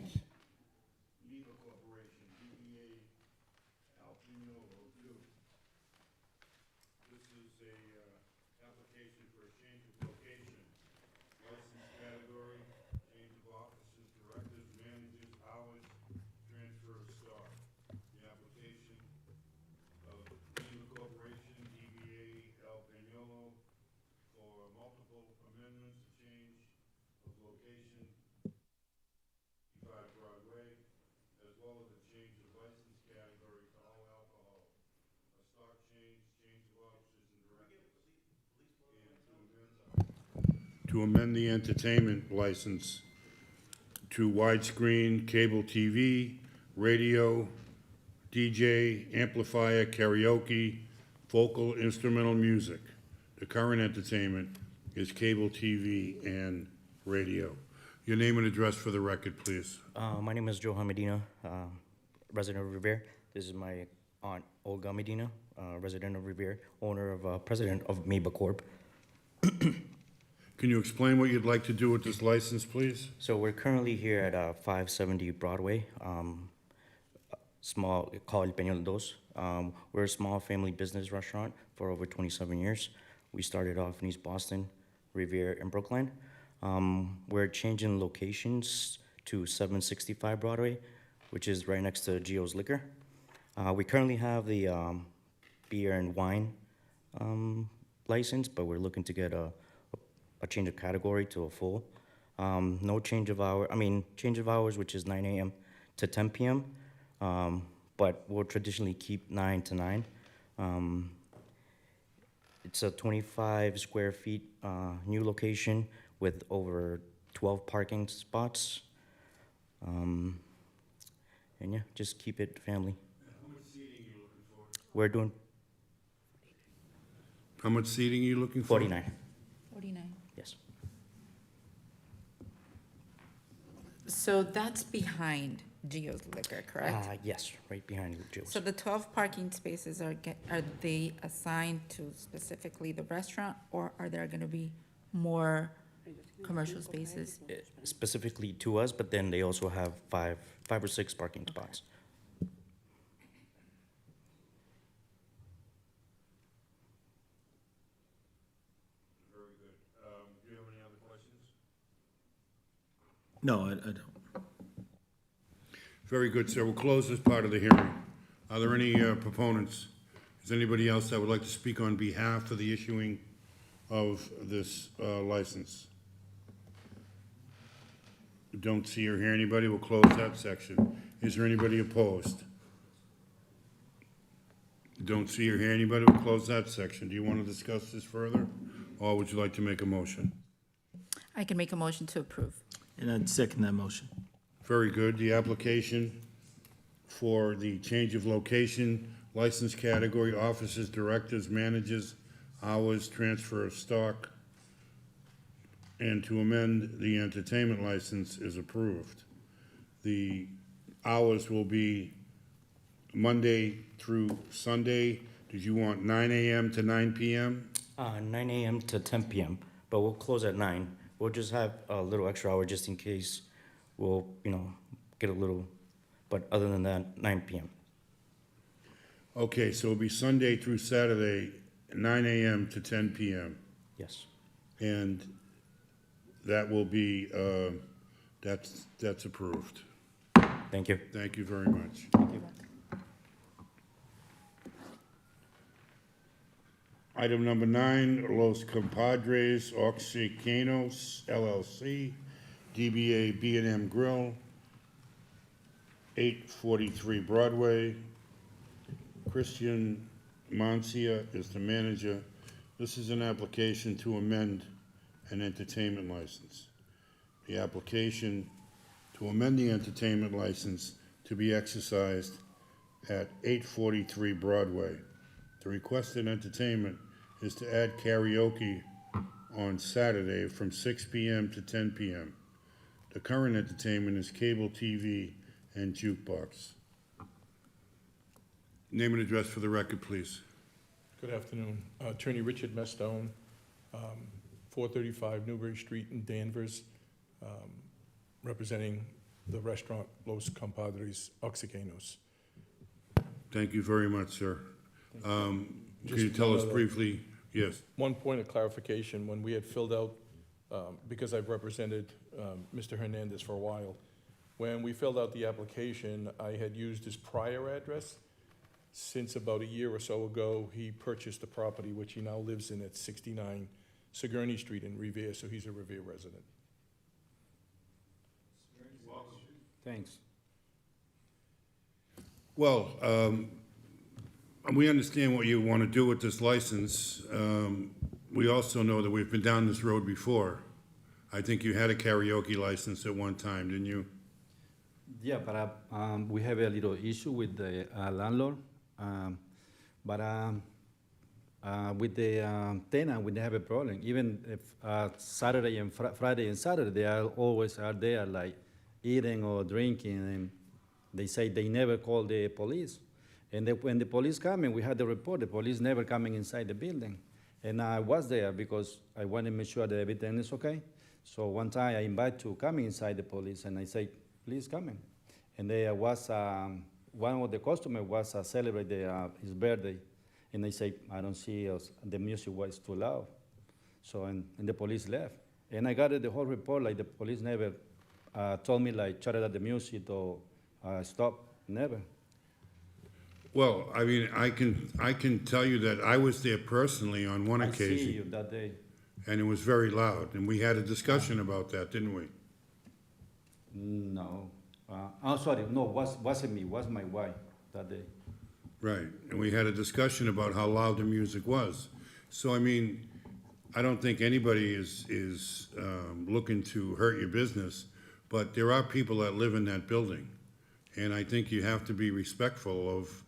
Legal Corporation, DBA Alpino 02. This is a application for a change of location, license category, change of officers, directors, managers, hours, transfer of stock. The application of Legal Corporation, DBA Alpino for multiple amendments, change of location, Broadway, as well as a change of license category to all alcohol, a stock change, change of officers and directors, and to amend the entertainment license to widescreen, cable TV, radio, DJ, amplifier, karaoke, vocal instrumental music. The current entertainment is cable TV and radio. Your name and address for the record, please. My name is Johan Medina, resident of Revere. This is my aunt, Olga Medina, resident of Revere, owner of, president of Meba Corp. Can you explain what you'd like to do with this license, please? So we're currently here at 570 Broadway, small, called El Peñol Dos. We're a small family business restaurant for over 27 years. We started off in East Boston, Revere, and Brookline. We're changing locations to 765 Broadway, which is right next to Gio's Liquor. We currently have the beer and wine license, but we're looking to get a change of category to a full. No change of hour, change of hours, which is 9 a.m. to 10 p.m., but we'll traditionally keep 9 to 9. It's a 25 square feet new location with over 12 parking spots. And yeah, just keep it family. How much seating are you looking for? We're doing How much seating are you looking for? 49. 49. Yes. So that's behind Gio's Liquor, correct? Yes, right behind Joe's. So the 12 parking spaces are they assigned to specifically the restaurant, or are there going to be more commercial spaces? Specifically to us, but then they also have five or six parking spots. Very good. Do you have any other questions? No, I don't. Very good, sir. We'll close this part of the hearing. Are there any proponents? Is anybody else that would like to speak on behalf of the issuing of this license? Don't see or hear anybody. We'll close that section. Is there anybody opposed? Don't see or hear anybody. We'll close that section. Do you want to discuss this further, or would you like to make a motion? I can make a motion to approve. And I'd second that motion. Very good. The application for the change of location, license category, officers, directors, managers, hours, transfer of stock, and to amend the entertainment license is approved. The hours will be Monday through Sunday. Did you want 9 a.m. to 9 p.m.? 9 a.m. to 10 p.m., but we'll close at 9. We'll just have a little extra hour just in case we'll, get a little But other than that, 9 p.m. Okay, so it'll be Sunday through Saturday, 9 a.m. to 10 p.m. Yes. And that will be, that's approved. Thank you. Thank you very much. Item number 9, Los Compadres Oxicanos LLC, DBA B&M Grill, 843 Broadway. Christian Mancia is the manager. This is an application to amend an entertainment license. The application to amend the entertainment license to be exercised at 843 Broadway. The requested entertainment is to add karaoke on Saturday from 6 p.m. to 10 p.m. The current entertainment is cable TV and jukebox. Name and address for the record, please. Good afternoon. Attorney Richard Mestone, 435 Newbury Street in Danvers, representing the restaurant Los Compadres Oxicanos. Thank you very much, sir. Can Just you tell one us other- briefly? Yes. One point of clarification, when we had filled out, because I've represented Mr. Hernandez for a while, when we filled out the application, I had used his prior address. Since about a year or so ago, he purchased a property which he now lives in at 69 Sigourney Street in Revere, so he's a Revere resident. Thanks. Well, we understand what you want to do with this license. We also know that we've been down this road before. I think you had a karaoke license at one time, didn't you? Yeah, but we have a little issue with the landlord. But with the tenant, we have a problem. Even if Saturday and Friday and Saturday, they always are there, like eating or drinking, and they say they never call the police. And when the police come in, we had the report, the police never coming inside the building. And I was there because I wanted to make sure that everything is okay. So one time I invite to come inside the police, and I say, please come in. And there was one of the customers was celebrate his birthday, and they say, I don't see us. The music was too loud. So and the police left, and I got the whole report. Like the police never told me like shut out the music or stop. Never. Well, I mean, I can tell you that I was there personally on one I occasion. see you that day. And it was very loud, and we had a discussion about that, didn't we? No. Oh, sorry. No, wasn't me. Was my wife that day. Right, and we had a discussion about how loud the music was. So, I mean, I don't think anybody is looking to hurt your business, but there are people that live in that building. And I think you have to be respectful of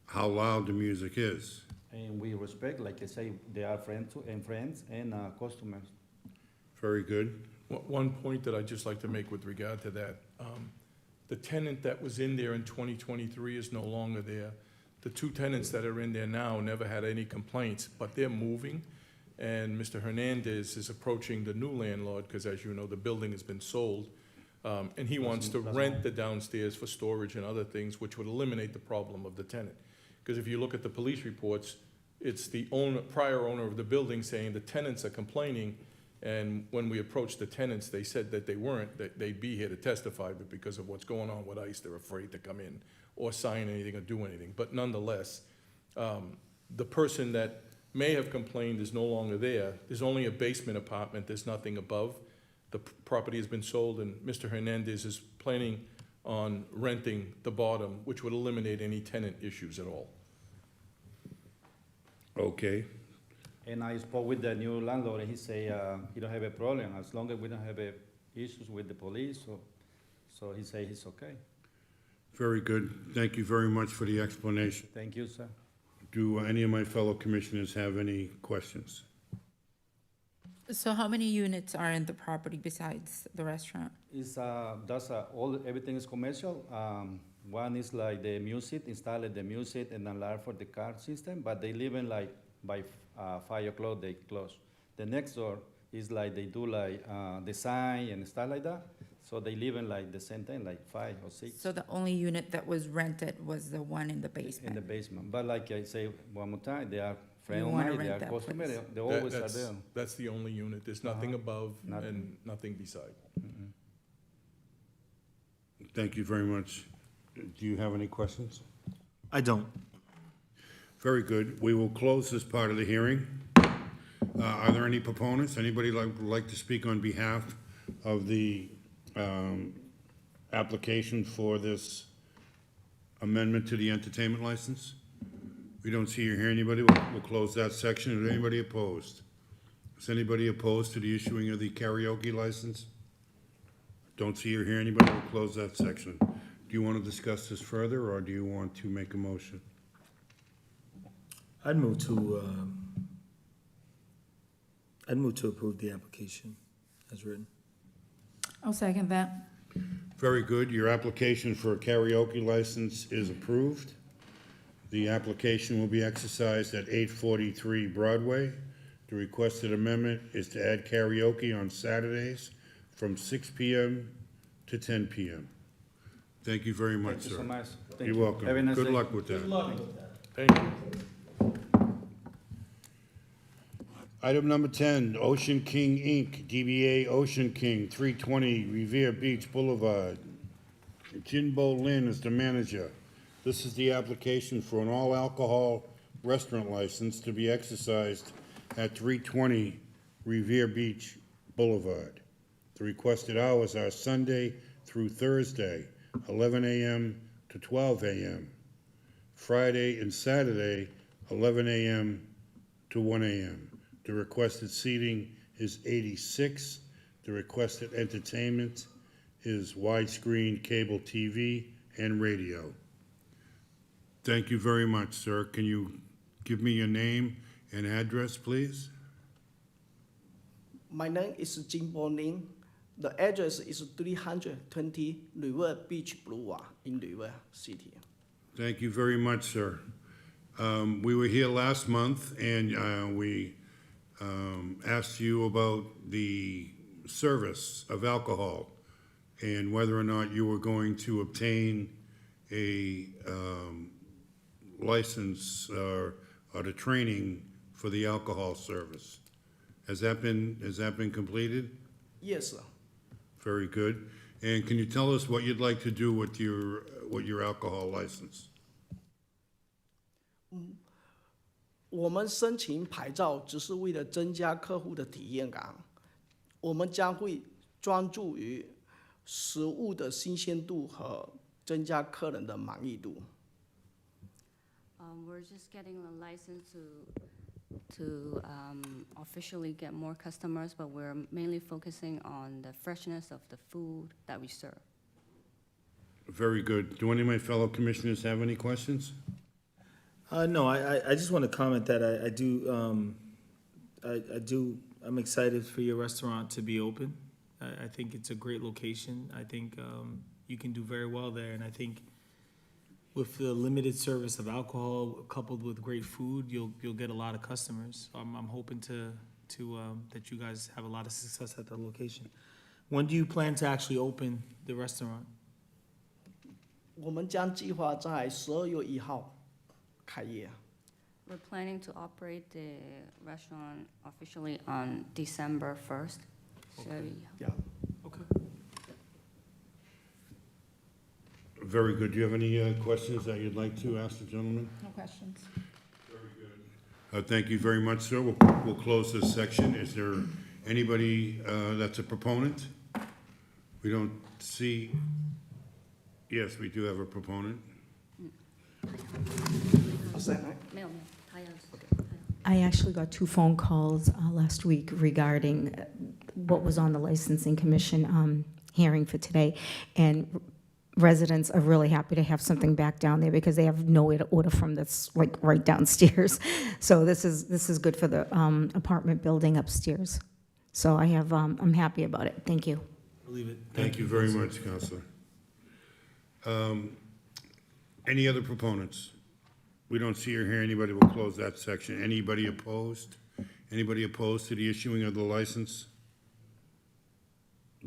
how loud the music is. And we respect, like I say, they are friends and customers. Very good. One point that I'd just like to make with regard to that, the tenant that was in there in 2023 is no longer there. The two tenants that are in there now never had any complaints, but they're moving. And Mr. Hernandez is approaching the new landlord, because as you know, the building has been sold. And he wants to rent the downstairs for storage and other things, which would eliminate the problem of the tenant. Because if you look at the police reports, it's the prior owner of the building saying the tenants are complaining. And when we approached the tenants, they said that they weren't, that they'd be here to testify, but because of what's going on with ICE, they're afraid to come in or sign anything or do anything. But nonetheless, the person that may have complained is no longer there. There's only a basement apartment, there's nothing above. The property has been sold, and Mr. Hernandez is planning on renting the bottom, which would eliminate any tenant issues at all. Okay. And I spoke with the new landlord, and he say he don't have a problem as long as we don't have issues with the police. So he say he's okay. Very good. Thank you very much for the explanation. Thank you, sir. Do any of my fellow commissioners have any questions? So how many units are in the property besides the restaurant? It's everything is commercial. One is like the music, install the music and alarm for the car system, but they live in like by 5 o'clock they close. The next door is like they do like design and stuff like that. So they live in like the same thing, like 5 or 6 So the only unit that was rented was the one in the in basement? the basement. But like I say one more time, they are friends You of wanna mine, they rent are that customers, place. they always are That's- there. That's the only unit. There's nothing above Nothing. and nothing beside. Thank you very much. Do you have any questions? I don't. Very good. We will close this part of the hearing. Are there any proponents? Anybody like to speak on behalf of the application for this amendment to the entertainment license? We don't see or hear anybody. We'll close that section. Is anybody opposed? Is anybody opposed to the issuing of the karaoke license? Don't see or hear anybody. We'll close that section. Do you want to discuss this further, or do you want to make a motion? I'd move to approve the application as written. I'll second that. Very good. Your application for a karaoke license is approved. The application will be exercised at 843 Broadway. The requested amendment is to add karaoke on Saturdays from 6 PM to 10 PM. Thank you very much, Thank you sir. so much. Thank You're you. welcome. Have a nice Good day. luck with that. Good luck with that. Thank you. Item number 10, Ocean King Inc., DBA Ocean King, 320 Revere Beach Boulevard. Jinbo Lin is the manager. This is the application for an all-alcohol restaurant license to be exercised at 320 Revere Beach Boulevard. The requested hours are Sunday through Thursday, 11 a.m. to 12 a.m. Friday and Saturday, 11 a.m. to 1 a.m. The requested seating is 86. The requested entertainment is widescreen cable TV and radio. Thank you very much, sir. Can you give me your name and address, please? My name is Jinbo Lin. The address is 320 River Beach Boulevard in River City. Thank you very much, sir. We were here last month, and we asked you about the service of alcohol and whether or not you were going to obtain a license or the training for the alcohol service. Has that been completed? Yes, sir. Very good. And can you tell us what you'd like to do with your alcohol license? 我们申请牌照只是为了增加客户的体验感，我们将会专注于食物的新鲜度和增加客人的满意度。We're just getting a license to officially get more customers, but we're mainly focusing on the freshness of the food that we serve. Very good. Do any of my fellow commissioners have any questions? No, I just want to comment that I'm excited for your restaurant to be open. I think it's a great location. I think you can do very well there, and I think with the limited service of alcohol coupled with great food, you'll get a lot of customers. I'm hoping to that you guys have a lot of success at the location. When do you plan to actually open the restaurant? 我们将计划在12月1号开业。 We're planning to operate the restaurant officially on December 1st. Yeah. Okay. Very good. Do you have any questions that you'd like to ask the gentleman? No questions. Thank you very much, sir. We'll close this section. Is there anybody that's a proponent? We don't see. Yes, we do have a proponent. I actually got 2 phone calls last week regarding what was on the licensing commission hearing for today, and residents are really happy to have something back down there because they have nowhere to order from that's like right downstairs. So this is good for the apartment building upstairs. So I'm happy about it. Thank you. Believe it. Thank you very much, Counselor. Any other proponents? We don't see or hear anybody. We'll close that section. Anybody opposed? Anybody opposed to the issuing of the license?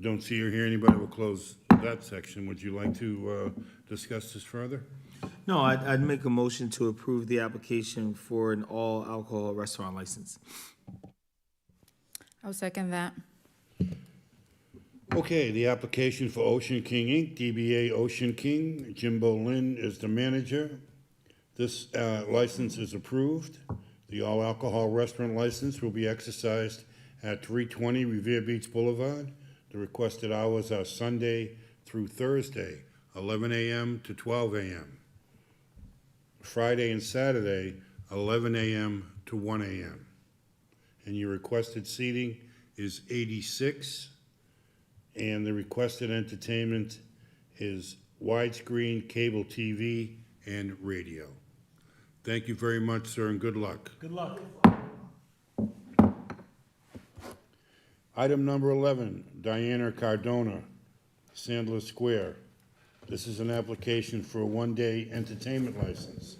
Don't see or hear anybody, we'll close that section. Would you like to discuss this further? No, I'd make a motion to approve the application for an all alcohol restaurant license. I'll second that. Okay, the application for Ocean King Inc., DBA Ocean King, Jimbo Lynn is the manager. This license is approved. The all-alcohol restaurant license will be exercised at 320 Revere Beach Boulevard. The requested hours are Sunday through Thursday, 11 a.m. to 12 a.m. Friday and Saturday, 11 a.m. to 1 a.m. And your requested seating is 86, and the requested entertainment is widescreen cable TV and radio. Thank you very much, sir, and good luck. Good luck. Item number 11, Diana Cardona, Sandler Square. This is an application for a one-day entertainment license.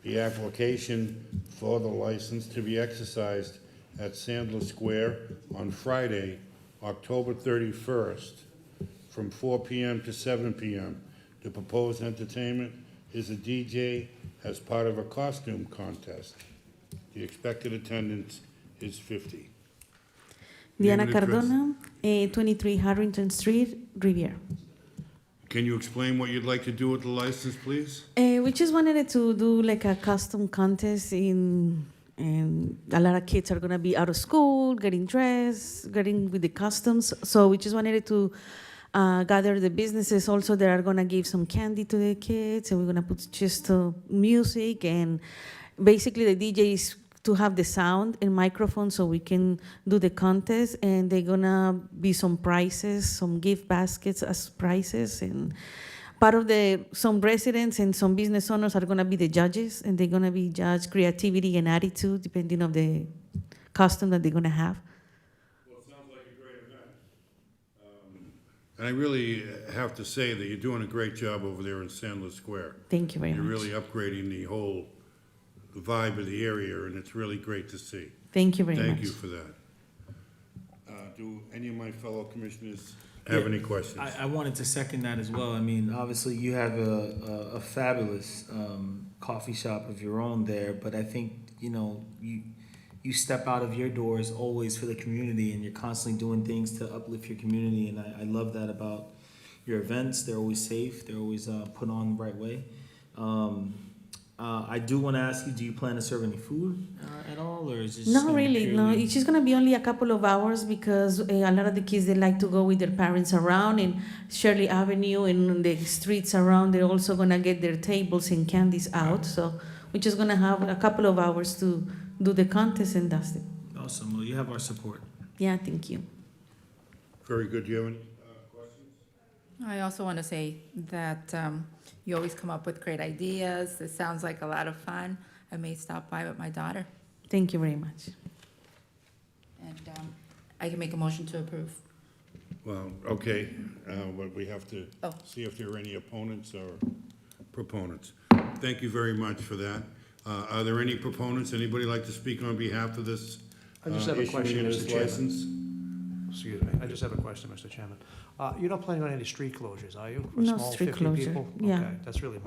The application for the license to be exercised at Sandler Square on Friday, October 31st, from 4 p.m. to 7 p.m. The proposed entertainment is a DJ as part of a costume contest. The expected attendance is 50. Diana Name and address. Cardona, 23 Harrington Street, Riviera. Can you explain what you'd like to do with the license, please? We just wanted to do like a custom contest and a lot of kids are gonna be out of school, getting dressed, getting with the customs. So we just wanted to gather the businesses also that are gonna give some candy to the kids, and we're gonna put just music, and basically the DJ is to have the sound and microphone so we can do the contest, and they're gonna be some prizes, some gift baskets as prizes, and part of some residents and some business owners are gonna be the judges, and they're gonna be judge creativity and attitude depending on the costume that they're gonna have. Well, it sounds like a great event. And I really have to say that you're doing a great job over there in Sandler Square. Thank you very You're much. really upgrading the whole vibe of the area, and it's really great to see. Thank you very much. Thank you for that. Do any of my fellow commissioners have any questions? I wanted to second that as well. I mean, obviously, you have a fabulous coffee shop of your own there, but I think, you know, you step out of your doors always for the community, and you're constantly doing things to uplift your community, and I love that about your events. They're always safe. They're always put on the right way. I do want to ask you, do you plan to serve any food at all, or is it just Not gonna be really, no. purely- It's just gonna be only a couple of hours because a lot of the kids, they like to go with their parents around in Shirley Avenue and the streets around. They're also gonna get their tables and candies out. So we're just gonna have a couple of hours to do the contest, and that's it. Awesome. Well, you have our support. Yeah, thank you. Very good. Do you have any questions? I also want to say that you always come up with great ideas. It sounds like a lot of fun. I may stop by with my daughter, Thank you very much. and I can make a motion to approve. Well, okay, but we have to Oh. see if there are any opponents or proponents. Thank you very much for that. Are there any proponents? Anybody like to speak on behalf of this I just have a issuing question, of Mr. this Chairman. license? Excuse me, I just have a question, Mr. Chairman. You're not planning on any street closures, are you? For No small street 50 closure, people? yeah. Okay, that's really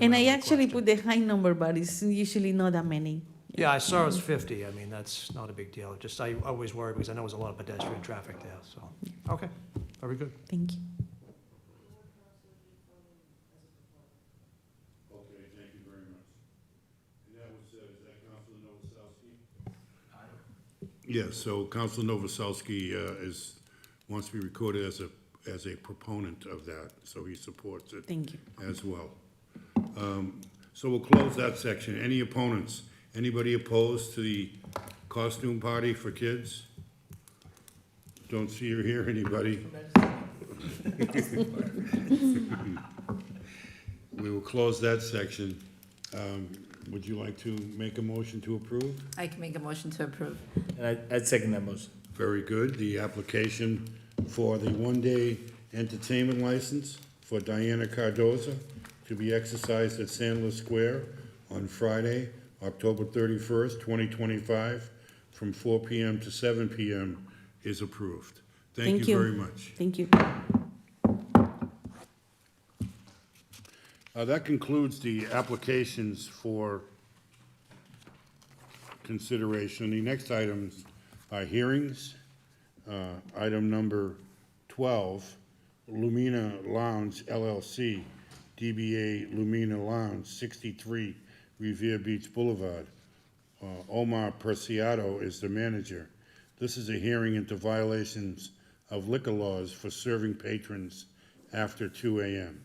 And my I only actually question. put the high number, but it's usually not that many. Yeah, I saw it's 50. I mean, that's not a big deal. Just, I always worry because I know there's a lot of pedestrian traffic there, so. Okay, very good. Thank you. Okay, thank you very much. And that was, is that Councilor Novoselsky? Yes, so Councilor Novoselsky wants to be recorded as a proponent of that, so he supports it. Thank you. As well. So we'll close that section. Any opponents? Anybody opposed to the costume party for kids? Don't see or hear anybody. We will close that section. Would you like to make a motion to approve? I can make a motion to approve. And I'd second that motion. Very good. The application for the one-day entertainment license for Diana Cardoza to be exercised at Sandler Square on Friday, October 31st, 2025, from 4 p.m. to 7 p.m. is approved. Thank you very much. Thank you. That concludes the applications for consideration. The next items are hearings. Item number 12, Lumina Lounge LLC, DBA Lumina Lounge, 63 Revere Beach Boulevard. Omar Preciado is the manager. This is a hearing into violations of liquor laws for serving patrons after 2 a.m.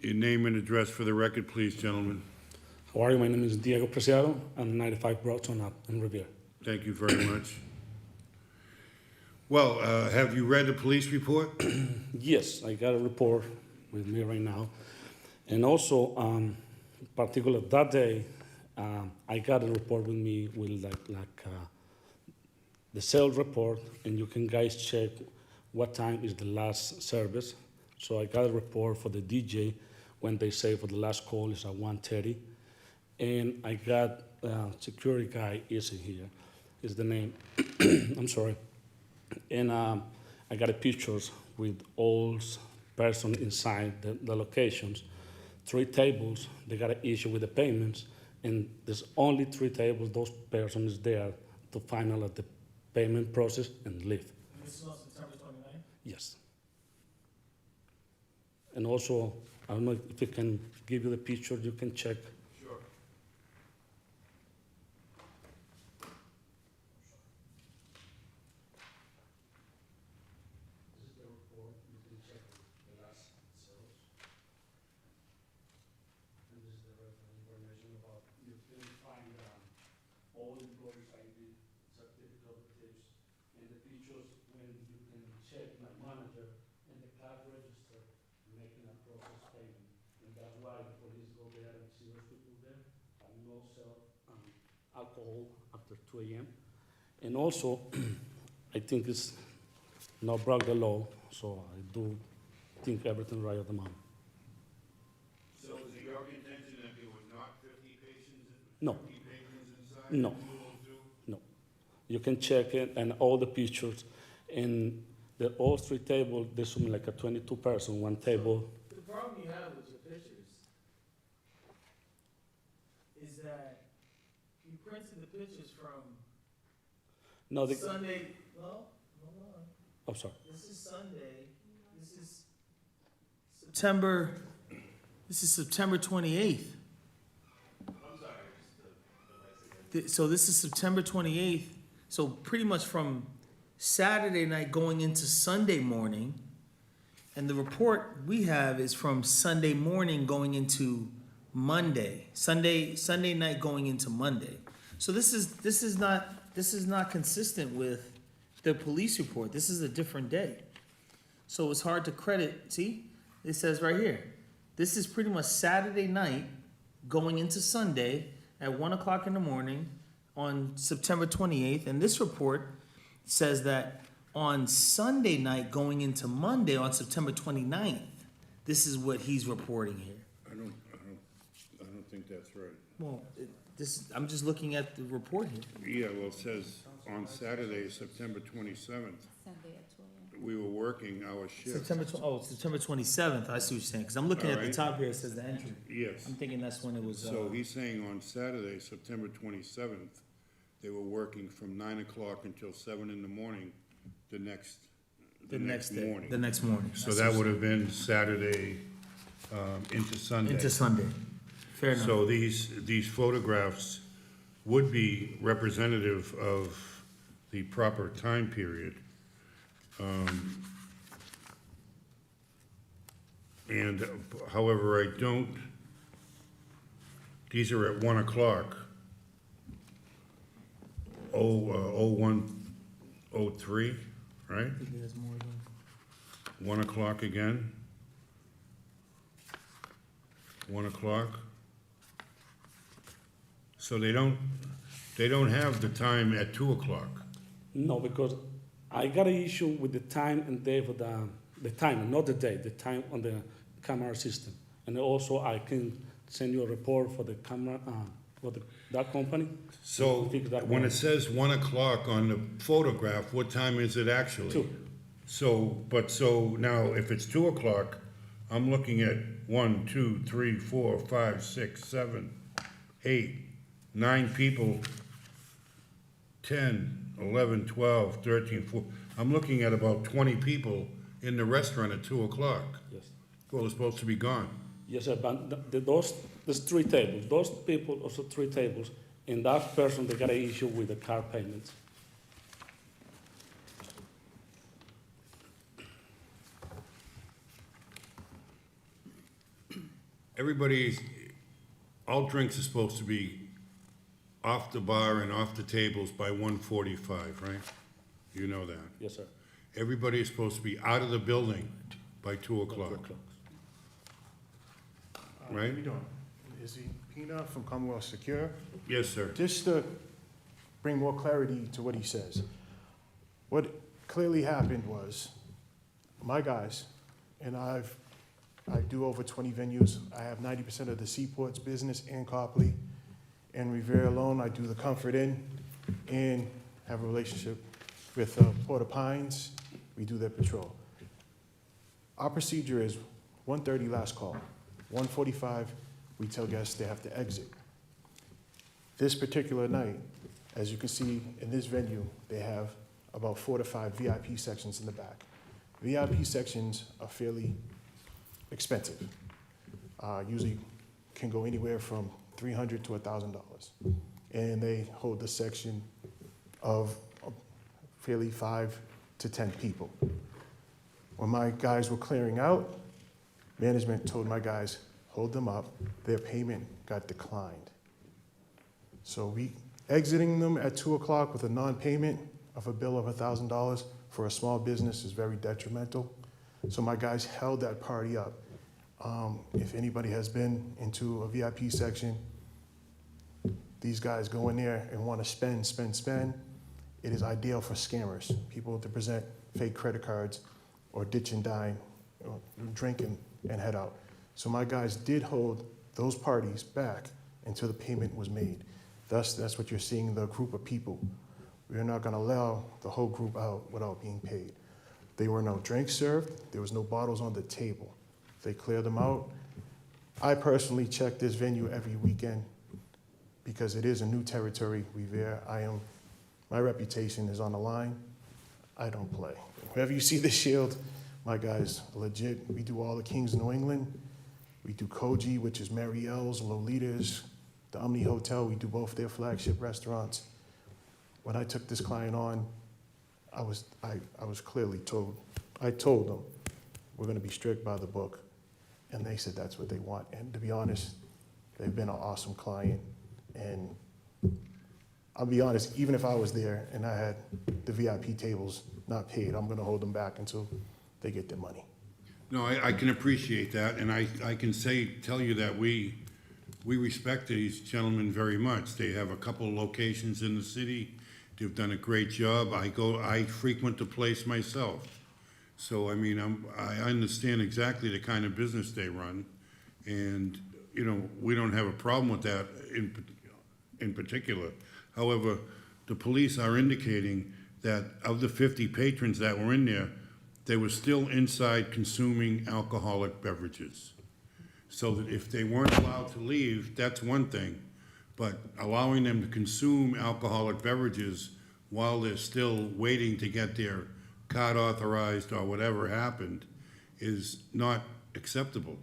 Your name and address for the record, please, gentlemen. How are you? My name is Diego Preciado. I'm 95 Broadstone Ave in Revere. Thank you very much. Well, have you read the police report? Yes, I got a report with me right now. And also, particular that day, I got a report with me with the sales report, and you can guys check what time is the last service. So I got a report for the DJ when they say for the last call is at 1:30. And I got security guy is in here, is the name. I'm sorry. And I got a pictures with all person inside the locations. 3 tables, they got an issue with the payments, and there's only 3 tables, those persons there to finalize the payment process and leave. This is on September 29th? Yes. And also, I don't know if I can give you the picture, you can check. Sure. This is the report, you can check the last sales. And this is the rest of the information about, you can find all employees ID, certificate of tips, and the pictures when you can check my manager and the card register making a process payment. And that's why the police go there and see those people there, and no sell alcohol after 2 a.m. And also, I think it's not broke the law, so I do think everything right at the moment. So is it your intention that there were not 50 patients? No. 50 patrons inside? No. 202? No. You can check it and all the pictures. And the all 3 tables, there's something like a 22 person, one table. The problem you have with your pictures is that you printed the pictures from No, the, Sunday, well, hold on. I'm sorry. This is Sunday, this is September, this is September 28th. So this is September 28th, so pretty much from Saturday night going into Sunday morning, and the report we have is from Sunday morning going into Monday, Sunday night going into Monday. So this is not consistent with the police report. This is a different day. So it's hard to credit, see? It says right here, this is pretty much Saturday night going into Sunday at 1 o'clock in the morning on September 28th. And this report says that on Sunday night going into Monday on September 29th, this is what he's reporting here. I don't think that's right. Well, I'm just looking at the report here. Yeah, well, it says on Saturday, September 27th, Sunday at 2 a.m. we were working our shift. September 27th, I see what you're saying, because I'm looking at the Alright. top here, it says the entry. Yes. I'm thinking that's when it was, So he's saying on Saturday, September 27th, they were working from 9 o'clock until 7 in the morning the next day, morning. the next morning. So that would have been Saturday into Sunday. Into Sunday. Fair enough. So these photographs would be representative of the proper time period. And however, I don't, these are at 1 o'clock. 01:03, right? 1 o'clock again. 1 o'clock. So they don't have the time at 2 o'clock. No, because I got an issue with the time and day for the time, not the day, the time on the camera system. And also I can send you a report for the camera, for that company. So Fix that when one. it says 1 o'clock on the photograph, what time is it actually? 2. So now if it's 2 o'clock, I'm looking at 1, 2, 3, 4, 5, 6, 7, 8, 9 people, 10, 11, 12, 13, 14. I'm looking at about 20 people in the restaurant at 2 o'clock. Yes. Well, they're supposed to be gone. Yes, sir, but there's 3 tables. Those people, also 3 tables, and that person, they got an issue with the car payments. All drinks are supposed to be off the bar and off the tables by 1:45, right? You know that. Yes, sir. Everybody is supposed to be out of the building by 2 o'clock. Right? How you doing? Izzy Pina from Commonwealth Secure. Yes, sir. Just to bring more clarity to what he says. What clearly happened was, my guys, and I do over 20 venues. I have 90% of the Seaport's business in Copley. In Revere alone, I do the Comfort Inn and have a relationship with Port of Pines. We do their patrol. Our procedure is 1:30 last call. 1:45, we tell guests they have to exit. This particular night, as you can see in this venue, they have about 4 to 5 VIP sections in the back. VIP sections are fairly expensive. Usually can go anywhere from $300 to $1,000. And they hold the section of fairly 5 to 10 people. When my guys were clearing out, management told my guys, hold them up. Their payment got declined. So we exiting them at 2 o'clock with a non-payment of a bill of $1,000 for a small business is very detrimental. So my guys held that party up. If anybody has been into a VIP section, these guys go in there and want to spend. It is ideal for scammers, people to present fake credit cards or ditch and dine, or drink and head out. So my guys did hold those parties back until the payment was made. Thus, that's what you're seeing, the group of people. We're not going to allow the whole group out without being paid. There were no drinks served. There was no bottles on the table. They cleared them out. I personally check this venue every weekend because it is a new territory, Revere. My reputation is on the line. I don't play. Wherever you see the shield, my guys are legit. We do all the Kings of New England. We do Koji, which is Marielle's, Lolita's, the Omni Hotel. We do both their flagship restaurants. When I took this client on, I was clearly told, I told them, we're gonna be strict by the book. And they said that's what they want. And to be honest, they've been an awesome client. And I'll be honest, even if I was there and I had the VIP tables not paid, I'm gonna hold them back until they get their money. No, I can appreciate that, and I can tell you that we respect these gentlemen very much. They have a couple locations in the city. They've done a great job. I frequent the place myself. So, I mean, I understand exactly the kind of business they run, and, you know, we don't have a problem with that in particular. However, the police are indicating that of the 50 patrons that were in there, they were still inside consuming alcoholic beverages. So that if they weren't allowed to leave, that's one thing, but allowing them to consume alcoholic beverages while they're still waiting to get their card authorized or whatever happened is not acceptable.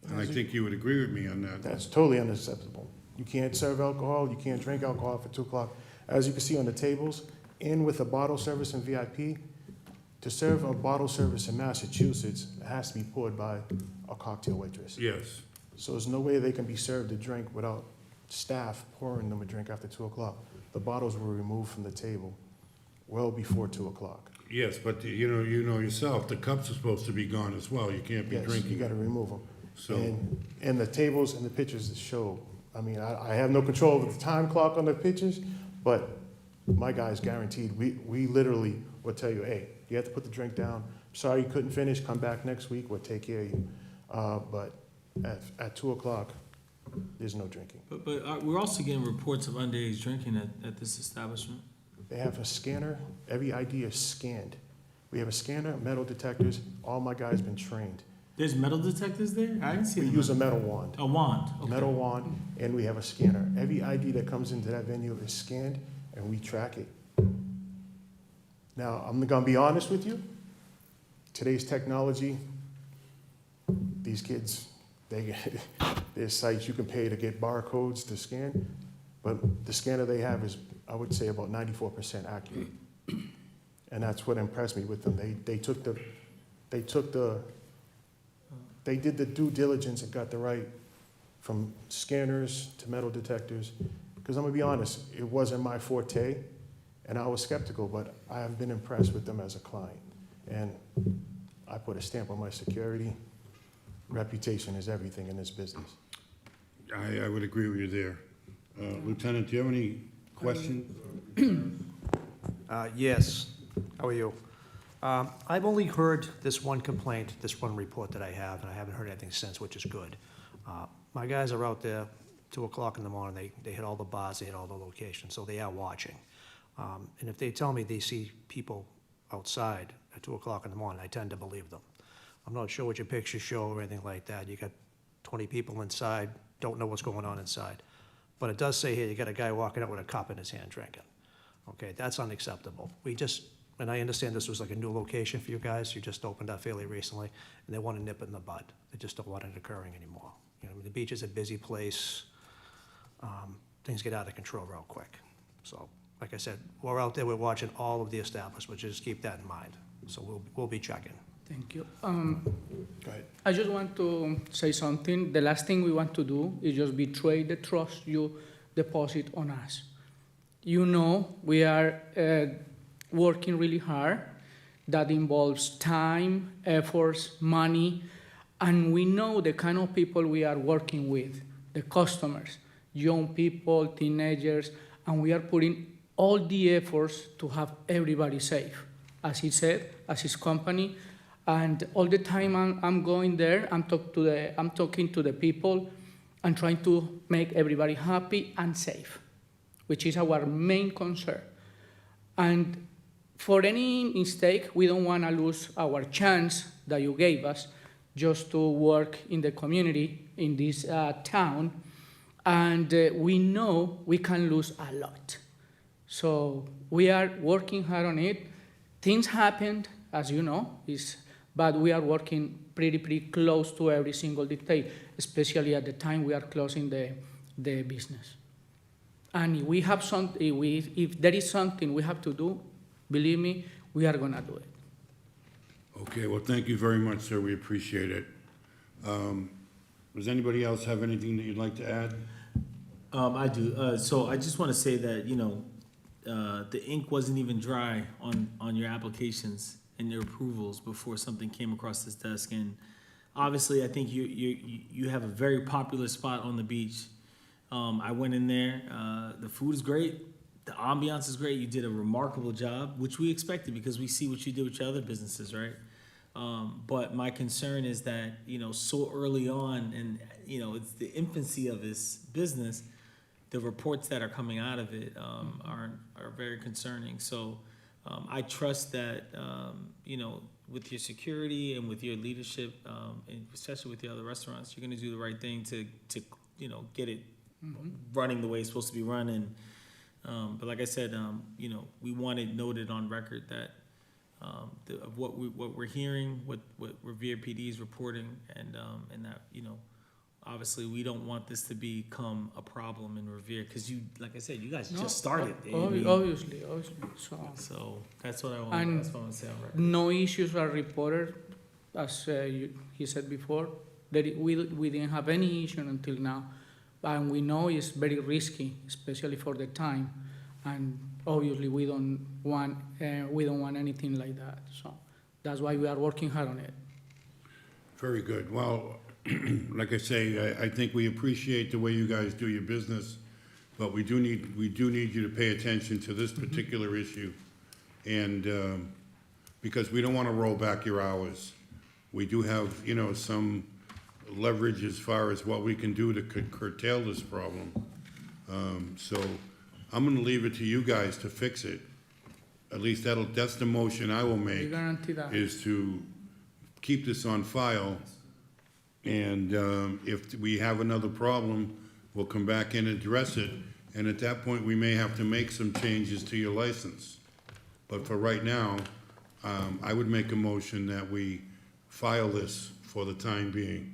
And I think you would agree with me on that. That's totally unacceptable. You can't serve alcohol, you can't drink alcohol after 2 o'clock. As you can see on the tables, and with a bottle service in VIP, to serve a bottle service in Massachusetts, it has to be poured by a cocktail waitress. Yes. So there's no way they can be served a drink without staff pouring them a drink after 2 o'clock. The bottles were removed from the table well before 2 o'clock. Yes, but you know yourself, the cups are supposed to be gone as well. You can't be Yes, drinking. you gotta remove them. So- And the tables and the pictures that show, I mean, I have no control over the time clock on the pictures, but my guys guaranteed, we literally would tell you, hey, you have to put the drink down. Sorry you couldn't finish, come back next week, we'll take care of you. But at 2 o'clock, There's no drinking. But we're also getting reports of underage drinking at this establishment. They have a scanner. Every ID is scanned. We have a scanner, metal detectors. All my guys been trained. There's metal detectors there? I didn't see We them. use a metal wand. A wand, okay. Metal wand, and we have a scanner. Every ID that comes into that venue is scanned, and we track it. Now, I'm gonna be honest with you. Today's technology, these kids, there's sites you can pay to get barcodes to scan, but the scanner they have is, I would say, about 94% accurate. And that's what impressed me with them. They did the due diligence and got the right, from scanners to metal detectors. Because I'm gonna be honest, it wasn't my forte, and I was skeptical, but I have been impressed with them as a client. And I put a stamp on my security. Reputation is everything in this business. I would agree with you there. Lieutenant, do you have any questions? Yes. How are you? I've only heard this one complaint, this one report that I have, and I haven't heard anything since, which is good. My guys are out there, 2 o'clock in the morning, they hit all the bars, they hit all the locations, so they are watching. And if they tell me they see people outside at 2 o'clock in the morning, I tend to believe them. I'm not sure what your pictures show or anything like that. You got 20 people inside, don't know what's going on inside. But it does say here, you got a guy walking out with a cup in his hand drinking. Okay, that's unacceptable. And I understand this was like a new location for you guys, you just opened up fairly recently, and they want to nip it in the bud. They just don't want it occurring anymore. You know, the beach is a busy place, things get out of control real quick. So, like I said, we're out there, we're watching all of the establishments, just keep that in mind. So we'll be checking. Thank you. Go ahead. I just want to say something. The last thing we want to do is just betray the trust you deposit on us. You know, we are working really hard. That involves time, efforts, money, and we know the kind of people we are working with, the customers, young people, teenagers, and we are putting all the efforts to have everybody safe. As he said, as his company, and all the time I'm going there, I'm talking to the people and trying to make everybody happy and safe, which is our main concern. And for any mistake, we don't want to lose our chance that you gave us just to work in the community, in this town, and we know we can lose a lot. So we are working hard on it. Things happened, as you know, but we are working pretty close to every single detail, especially at the time we are closing the business. And if we have if there is something we have to do, believe me, we are gonna do it. Okay, well, thank you very much, sir. We appreciate it. Does anybody else have anything that you'd like to add? I do. So I just want to say that, you know, the ink wasn't even dry on your applications and your approvals before something came across this desk. And obviously, I think you have a very popular spot on the beach. I went in there. The food is great. The ambiance is great. You did a remarkable job, which we expected because we see what you did with your other businesses, right? But my concern is that, you know, so early on, and, you know, it's the infancy of this business, the reports that are coming out of it are very concerning. So I trust that, you know, with your security and with your leadership, and especially with the other restaurants, you're going to do the right thing to you know, get it running the way it's supposed to be running. But like I said, you know, we want it noted on record that of what we're hearing, what Revere PD is reporting, and that, you know, obviously we don't want this to become a problem in Revere because you, like I said, you guys just started. Obviously. So that's what I want. And That's what I want to say on record. no issues are reported, as he said before. That we didn't have any issue until now, and we know it's very risky, especially for the time, and obviously we don't want anything like that. So that's why we are working hard on it. Very good. Well, like I say, I think we appreciate the way you guys do your business, but we do need you to pay attention to this particular issue, and because we don't want to roll back your hours. We do have, you know, some leverage as far as what we can do to curtail this problem. So I'm gonna leave it to you guys to fix it. At least that's the motion I will make, is to keep this on file. And if we have another problem, we'll come back in and address it. And at that point, we may have to make some changes to your license. But for right now, I would make a motion that we file this for the time being.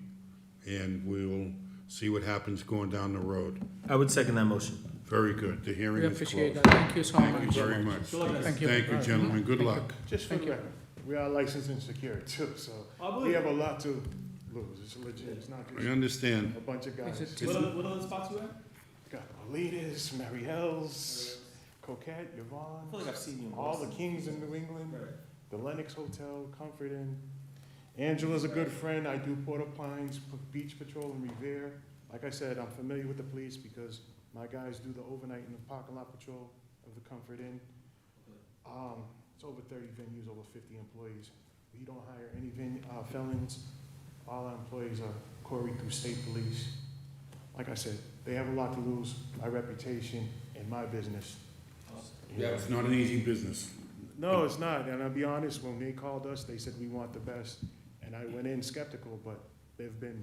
And we'll see what happens going down the road. I would second that motion. Very good. The hearing We is closed. appreciate that. Thank you so much. Thank you very much. Thank you. Thank you, gentlemen. Good luck. Just for the record, we are licensed and secured too, so we have a lot to lose. It's legit, it's not I just understand. a bunch of guys. What other spots you at? Got Olitas, Marielle's, Coquette, Yvonne. I feel like I've seen you in all the Boston. Kings in New England, the Lennox Hotel, Comfort Inn. Angela's a good friend. I do Port au Pines, Beach Patrol, and Revere. Like I said, I'm familiar with the police because my guys do the overnight in the parking lot patrol of the Comfort Inn. It's over 30 venues, over 50 employees. We don't hire any felons. All our employees are queried through state police. Like I said, they have a lot to lose, my reputation and my business. Yeah, it's not an easy business. No, it's not, and I'll be honest, when they called us, they said we want the best, and I went in skeptical, but they've been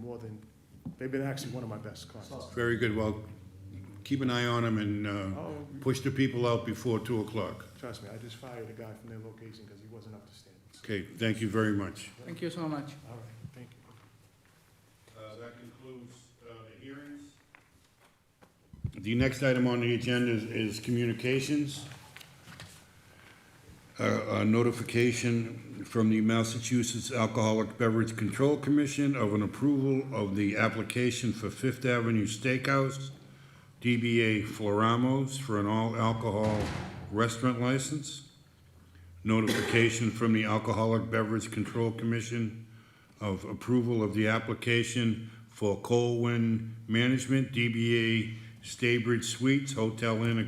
actually one of my best clients. Very good. Well, keep an eye on them and push the people out before 2 o'clock. Trust me, I just fired a guy from their location because he wasn't up to standards. Okay, thank you very much. Thank you so much. All right, thank you. That concludes the hearings. The next item on the agenda is communications. A notification from the Massachusetts Alcoholic Beverage Control Commission of an approval of the application for Fifth Avenue Steakhouse, DBA Floramos, for an all-alcohol restaurant license. Notification from the Alcoholic Beverage Control Commission of approval of the application for Colwyn Management, DBA Staybridge Suites, Hotel Inn,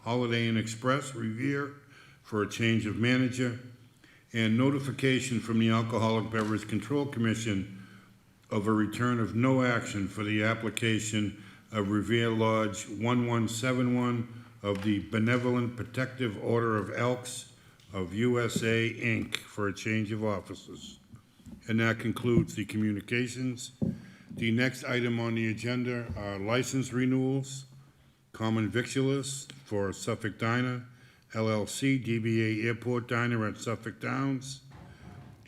Holiday Inn Express, Revere, for a change of manager. And notification from the Alcoholic Beverage Control Commission of a return of no action for the application of Revere Lodge 1171 of the Benevolent Protective Order of Elks of USA, Inc., for a change of officers. And that concludes the communications. The next item on the agenda are license renewals. Common victualist for Suffolk Diner, LLC, DBA Airport Diner at Suffolk Downs.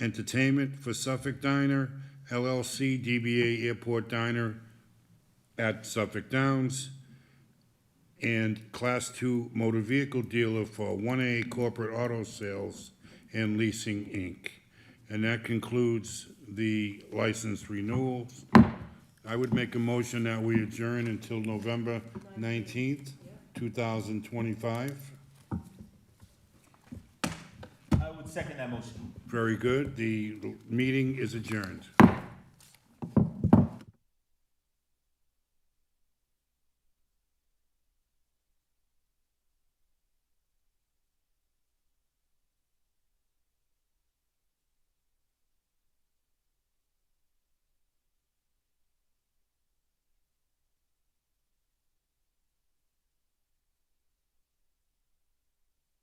Entertainment for Suffolk Diner, LLC, DBA Airport Diner at Suffolk Downs. And Class 2 motor vehicle dealer for 1A Corporate Auto Sales and Leasing, Inc. And that concludes the license renewals. I would make a motion that we adjourn until November 19th, 2025. I would second that motion. Very good. The meeting is adjourned.